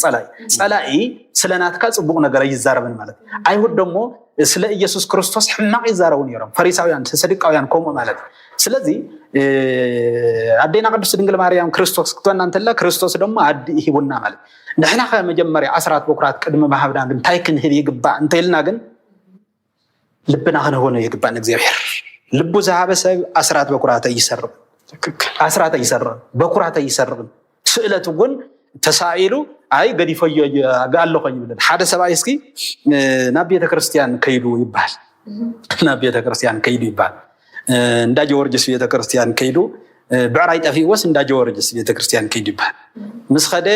ጸላኢ ስለናትካ ጽቡቅ ነገር ይዛረብን ማለት አይሁድ ደግሞ ስለ ኢየሱስ ክርስቶስ ሕማቅ ይዛረቡ ነይሮም ፈሪሳውያን ሰዱቃውያን ኮሞ ማለት ስለዚህ አዴና ቅድስት ድንግል ማርያም ክርስቶስ ክትወና እንተላ ክርስቶስ ደግሞ አዲ ይሂቡና ማለት ንሕና ከመጀመርያ አስራት በኩራት ቅድመ ማህብና ግን ታይክን ህብ ይግባ እንተይልና ግን ልብና ሆነ ይግባን እግዚአብሔር ልቡ ዘሃበሰብ አስራት በኩራት ይሰርብ አስራት ይሰርብ በኩራት ይሰርብ ስእለት ግን ተሳኢሉ አይ ገዲፈዮ ጋለሁ ይብልን ሓደ ሰባይ እስኪ ናብ ቤተ ክርስቲያን ከይዱ ይባል ናብ ቤተ ክርስቲያን ከይዱ ይባል እንዳ ጆርጅስ ቤተ ክርስቲያን ከይዱ ብዕራይ ጠፊወስ እንዳ ጆርጅስ ቤተ ክርስቲያን ከይዱ ይባል መስኸደ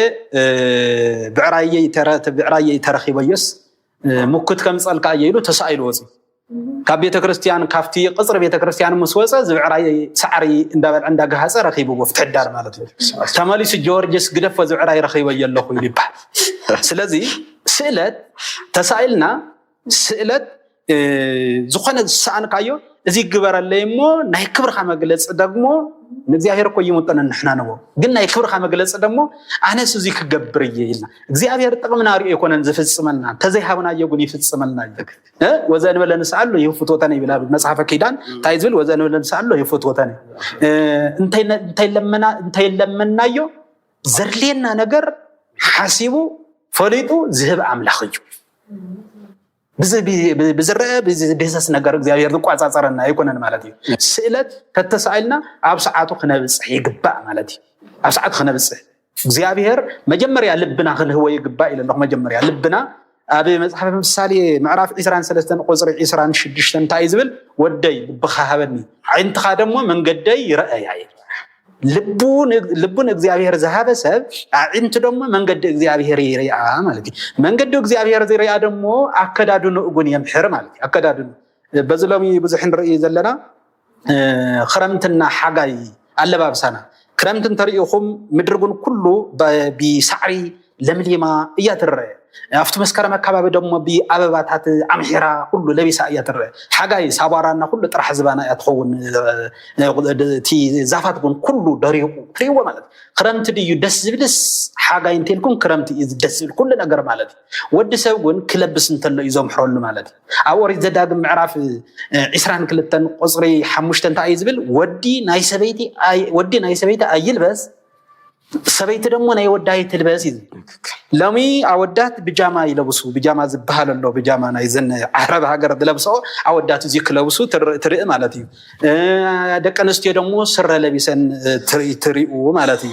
ብዕራይ ተረኺበየስ ሙክት ከምጸልካ ይሉ ተሳኢሉ ወጽ ካብ ቤተ ክርስቲያን ካፍቲ ቅጽር ቤተ ክርስቲያን መስወፀ ዝብዕራይ ሰዓሪ እንዳበል እንዳጋሃፀ ረኺቡ ወፍትዳር ማለት ነው ተመሊስ ጆርጅስ ግደፈ ዝብዕራይ ረኺበ የለኹ ይባል ስለዚህ ስእለት ተሳኢልና ስእለት ዝኾነ ሰአንካዮ እዚ ግበረለይሞ ናይ ክብርኻ መግለጽ ደግሞ እግዚአብሔር እኮ ይሙጠን ንሕና ነው ግን ናይ ክብርኻ መግለጽ ደግሞ አነስ እዚ ክገብር ይይልና እግዚአብሔር ጥቅምና ሪኦ ይኮነን ዝፍጽመልና ተዘይሃብና የጉን ይፍጽመልና ወዘን በለንሳሉ ይፍቶተነ ይብላል መጽሐፈ ኪዳን ታይዝብል ወዘን በለንሳሉ ይፍቶተነ እንተይ ለመናዮ ዘርሌና ነገር ሐሲቡ ፈሊጡ ዝህብ አምላኽ እዩ بزرع بزدهسس ነገር እግዚአብሔር ዝቋጻጸረና ይኮነን ማለት እዩ ስእለት ተተሳኢልና ኣብ ሰዓቱ ክነብጽሕ ይግባእ ማለት እዩ ኣብ ሰዓቱ ክነብጽሕ እግዚአብሔር መጀመርያ ልብና ክንህወ ይግባእ ኢለና መጀመርያ ልብና ኣብ መጽሐፈ ምሳሌ ምዕራፍ 23 ቁጽሪ 26 እንታይ ዝብል ወደይ ልብኻ ሃበኒ ዓይንትኻ ደግሞ መንገደይ ይረአያ ልቡን እግዚአብሔር ዘሃበሰብ አዕንት ደግሞ መንገድ እግዚአብሔር ይሪያ ማለት ነው መንገድ እግዚአብሔር ይሪያ ደግሞ አከዳዱን እጉን የምሕር ማለት አከዳዱን በዝሎሚ ብዙሕ ንርኢ ዘለና ክረምትና ሓጋይ አለባብሳና ክረምትን ተሪኢኹም ምድርጉን ኩሉ ቢሳዕሪ ለምሊማ እያትረአ أفتو مسكرة مكابة بدم بأببات أمحرة كله لبيس أياتر حاجة سابارانا كله طرح زبانا يتخون تي زافات كون كله دريو مالت كرمت دي يدس حاجة ينتلكم كرمت يدس كل نجار مالت ودي سوون كلبس انتلو يزوم حول مالت أوري زداد معرف عسران كلتن قصري حمشتن تعيزبل ودي نايسبيتي أيلبس سبيت دمو ناي وداي تلبس لمي أودات بيجاما يلبسو بيجاما زبحال الله بيجاما نايزن عرب هاجر دلبسو أودات زيك لبسو ترئ مالتي دك أنستي دمو سر لبسن تريئو مالتي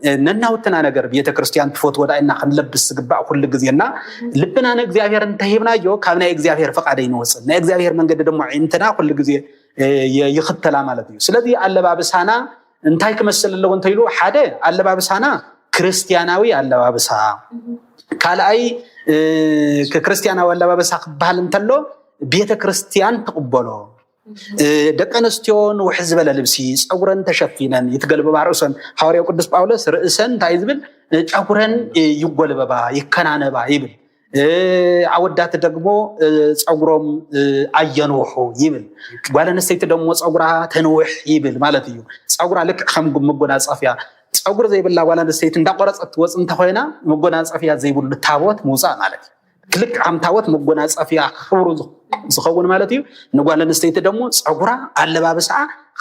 نناوتنا نجر بيت كريستيان تفوت ودا إن خن لبس جبع كل جزينا لبنا نجزيافير انتهينا جو كابنا إجزيافير فقعدين وصل نجزيافير من قد دمو عينتنا كل جزية يخطلا مالتي سلدي على باب سانا انتهي كمسل اللي وانتيلو حدا على باب سانا كريستياناوي على باب سا كالاي ككريستياناوي على باب سا قبال انتلو بيت كريستيان تقبلو دق انستيون وحزب للبسي صغرن تشفينن يتقلب بعرسن حواريو قدس باولس رئسن تايزبل صغرن يغلببا يكنانبا يبل عودات دغمو صغروم اينوحو يبل وانا سيت دمو صغرا تنوح يبل معناتيو صغرا لك خم مغوناصفيا صغر زي بلا وانا سيت እንዳቆረጽት ወጽ እንተ ሆይና መጎናጽፊያ ዘይብሉ ታቦት ሙሳ ማለት ክልክ አም ታቦት መጎናጽፊያ ክብሩ ዝኸውን ማለት እዩ ንጓለን ስቴት ደግሞ ጸጉራ አለባበሳ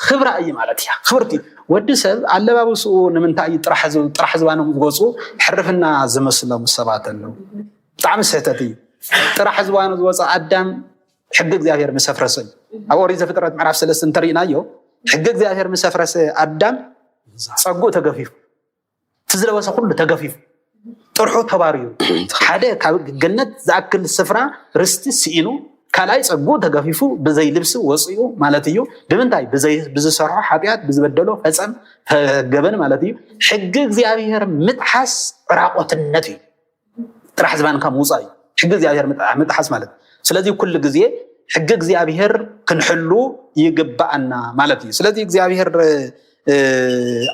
ክብራ እይ ማለት ያ ክብርቲ ወድሰብ አለባበሱ ንምንታይ ጥራሕ ዝባነው ዝጎጹ ሕርፍና ዝመስለው ሰባት አለው ጣዕም ሰተቲ ጥራሕ ዝባነው ዝወጻ አዳም ሕግ እግዚአብሔር መሰፍረሰ አወሪ ዘፍጥረት ምዕራፍ 3 እንተሪናዮ ሕግ እግዚአብሔር መሰፍረሰ አዳም ጸጉ ተገፊፉ ትዝለበሰ ሁሉ ተገፊፉ ጥርሑ ተባሪዩ ሓደ ካብ ገነት ዝአክል ስፍራ ርስቲ ሲኢኑ ካላይ ጸጉ ተገፊፉ በዘይ ልብስ ወጽዩ ማለት እዩ ብምንታይ ብዝሰርሖ ኃጢአት ብዝበደሎ ፈጸም ገበን ማለት እዩ ሕግ እግዚአብሔር ምጥሐስ ራቆትነት እዩ ጥራሕ ዝባንካ ሙጻይ ሕግ እግዚአብሔር ምጥሐስ ማለት ስለዚህ ኩሉ ግዜ ሕግ እግዚአብሔር ክንሕሉ ይግባአና ማለት እዩ ስለዚህ እግዚአብሔር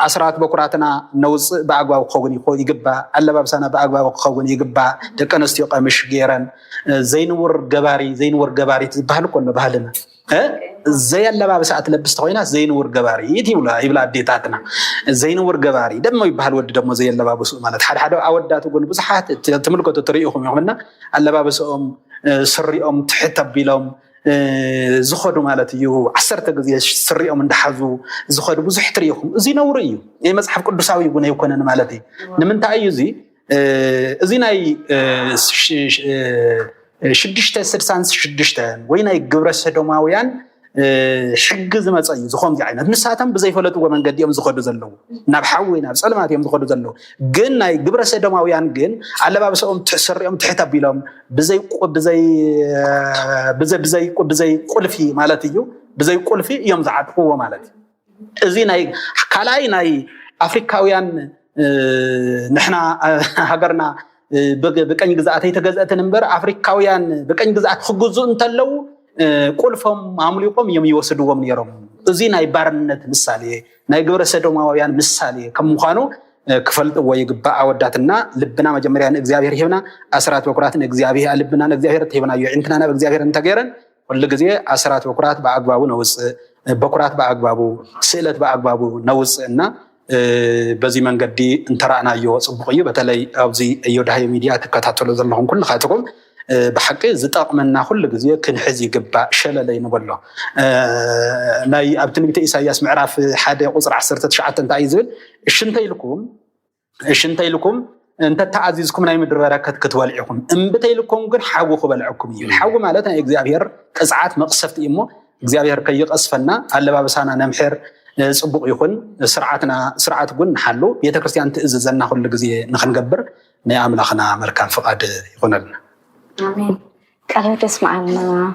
أسرات بكراتنا نوز بأقوى خون يجبا اللبابسنا بأقوى خون يجبا تكنستيو قمش جيران زينور جباري تبهلكون بهلنا زي اللبابس أتلبس توينا زينور جباري يبلا ديتاتنا زينور جباري دم يبهل ود دم زي اللبابس مالت حد أودات تقول بس حات تملكوا تطريقهم يومنا اللبابس سري تحت بيلهم زخدوا مالتيو عسرت جزية سرية من دحزو زخدوا بزح تريهم زي نوريو يعني مصحف قدساوي يقولنا يكون أنا مالتي نمن تعيزي زيناي شدشته سرسان شدشته ويناي جبرة سدوماويان حق زمان صاير زخم جعنا نساتهم بزي فلتو ومن قد يوم زخدوا زلوا نبحوينا بسلامات يوم زخدوا زلوا جن أي جبرة سدوماويان جن على باب سوم تسر يوم تحت بيلهم بزي قلفي مالتيو بزي قلفي يوم زعت هو مالتي زيناي كلاي ناي أفريقياويان نحنا هجرنا بكأن جزءات هي تجزأت نمبر أفريقياويان بكأن جزءات خجزوا انتلو قلفهم عملوا يقوم يوم يوصلوا من يوم زين أي بارنت مثالي نيجور سدوا موايان مثالي كم خانو كفلت ويجبأ وداتنا لبنا مجمريا نجزيابير هنا أسرات وكرات نجزيابيه لبنا نجزيابير تهبنا يعنتنا نجزيابير انتجرن ولا جزية أسرات وكرات بعقبابو نوس بكرات بعقبابو سئلت بعقبابو نوس إننا بزي من قدي انترأنا يو صبغيو بتلاقي أبزي يوداي ميديا تكاتلو زلهم كل خاتكم بحقي زتاق منا كل جزية كن حزي جبا شلا لين والله ناي أبتني إساياس معرف حدا قصر عسرت شعات تعيزل الشنتي لكم أنت تعزيزكم ناي مدر بركة كتوالعكم بتي لكم قل حاجو خبلعكم حاجو مالتنا إجزابير كساعات مقصفت إمه إجزابير كيق أسفلنا على باب سانا نمحر صبغ يكون سرعات قن حلو يتكرسيان تأززنا كل جزية نخنجبر نعم لخنا مركان فقاد يكون لنا آمين. كلام تسمعنا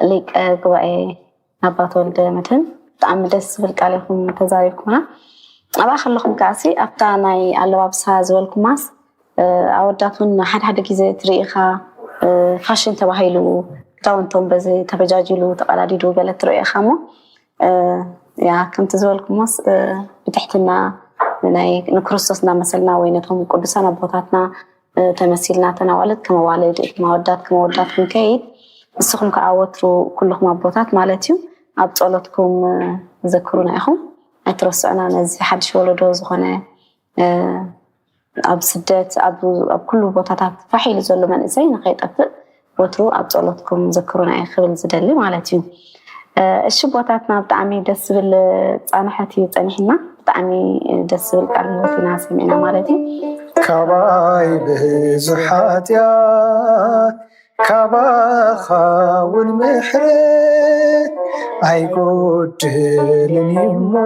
ليك قوائي نبات ولد متن تعمدس بالكاليكم تزاريكمنا أبا خلكم كاسي أفتاناي على وابسها زوالكماس أوداتون حد كيزي تريخا فاشن تباهيلو تاونتون بزي تبجاجيلو تقلاديدو بلت ريخا مو يا كنت زوالكماس بتحتنا نكرستنا مثلنا وينتهم قدسنا بوتاتنا تمثيلنا تناولت كما والد كما ودات كنكيد نسخم كعوترو كلكم أبوتات مالتيو أبطلتكم ذكرونا إخو أترسعنا نزي حد شولدو زخنا أب سدات أب كل بوتات فحيل زلو من إزاي نخيط أفق وترو أبطلتكم ذكرونا إخو الزدلي مالتيو الشبوتاتنا بتعمي دس بالصانحتي وصانحنا بتعمي دس بالقرنو في ناس منا مالتي كباي بزحات يا كباخا والمحرت عيقود لنيمو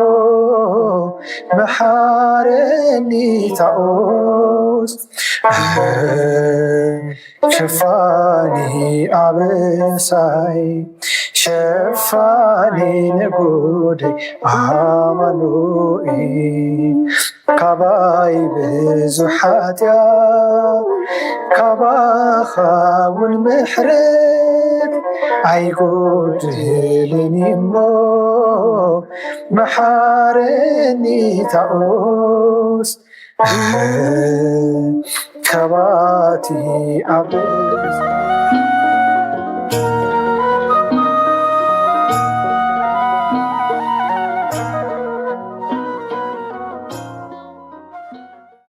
محارني تعوز شفاني عبساي شفاني نبودي عملوئي كباي بزحات يا كباخا والمحرت عيقود لنيمو محارني تعوز كباتي عبد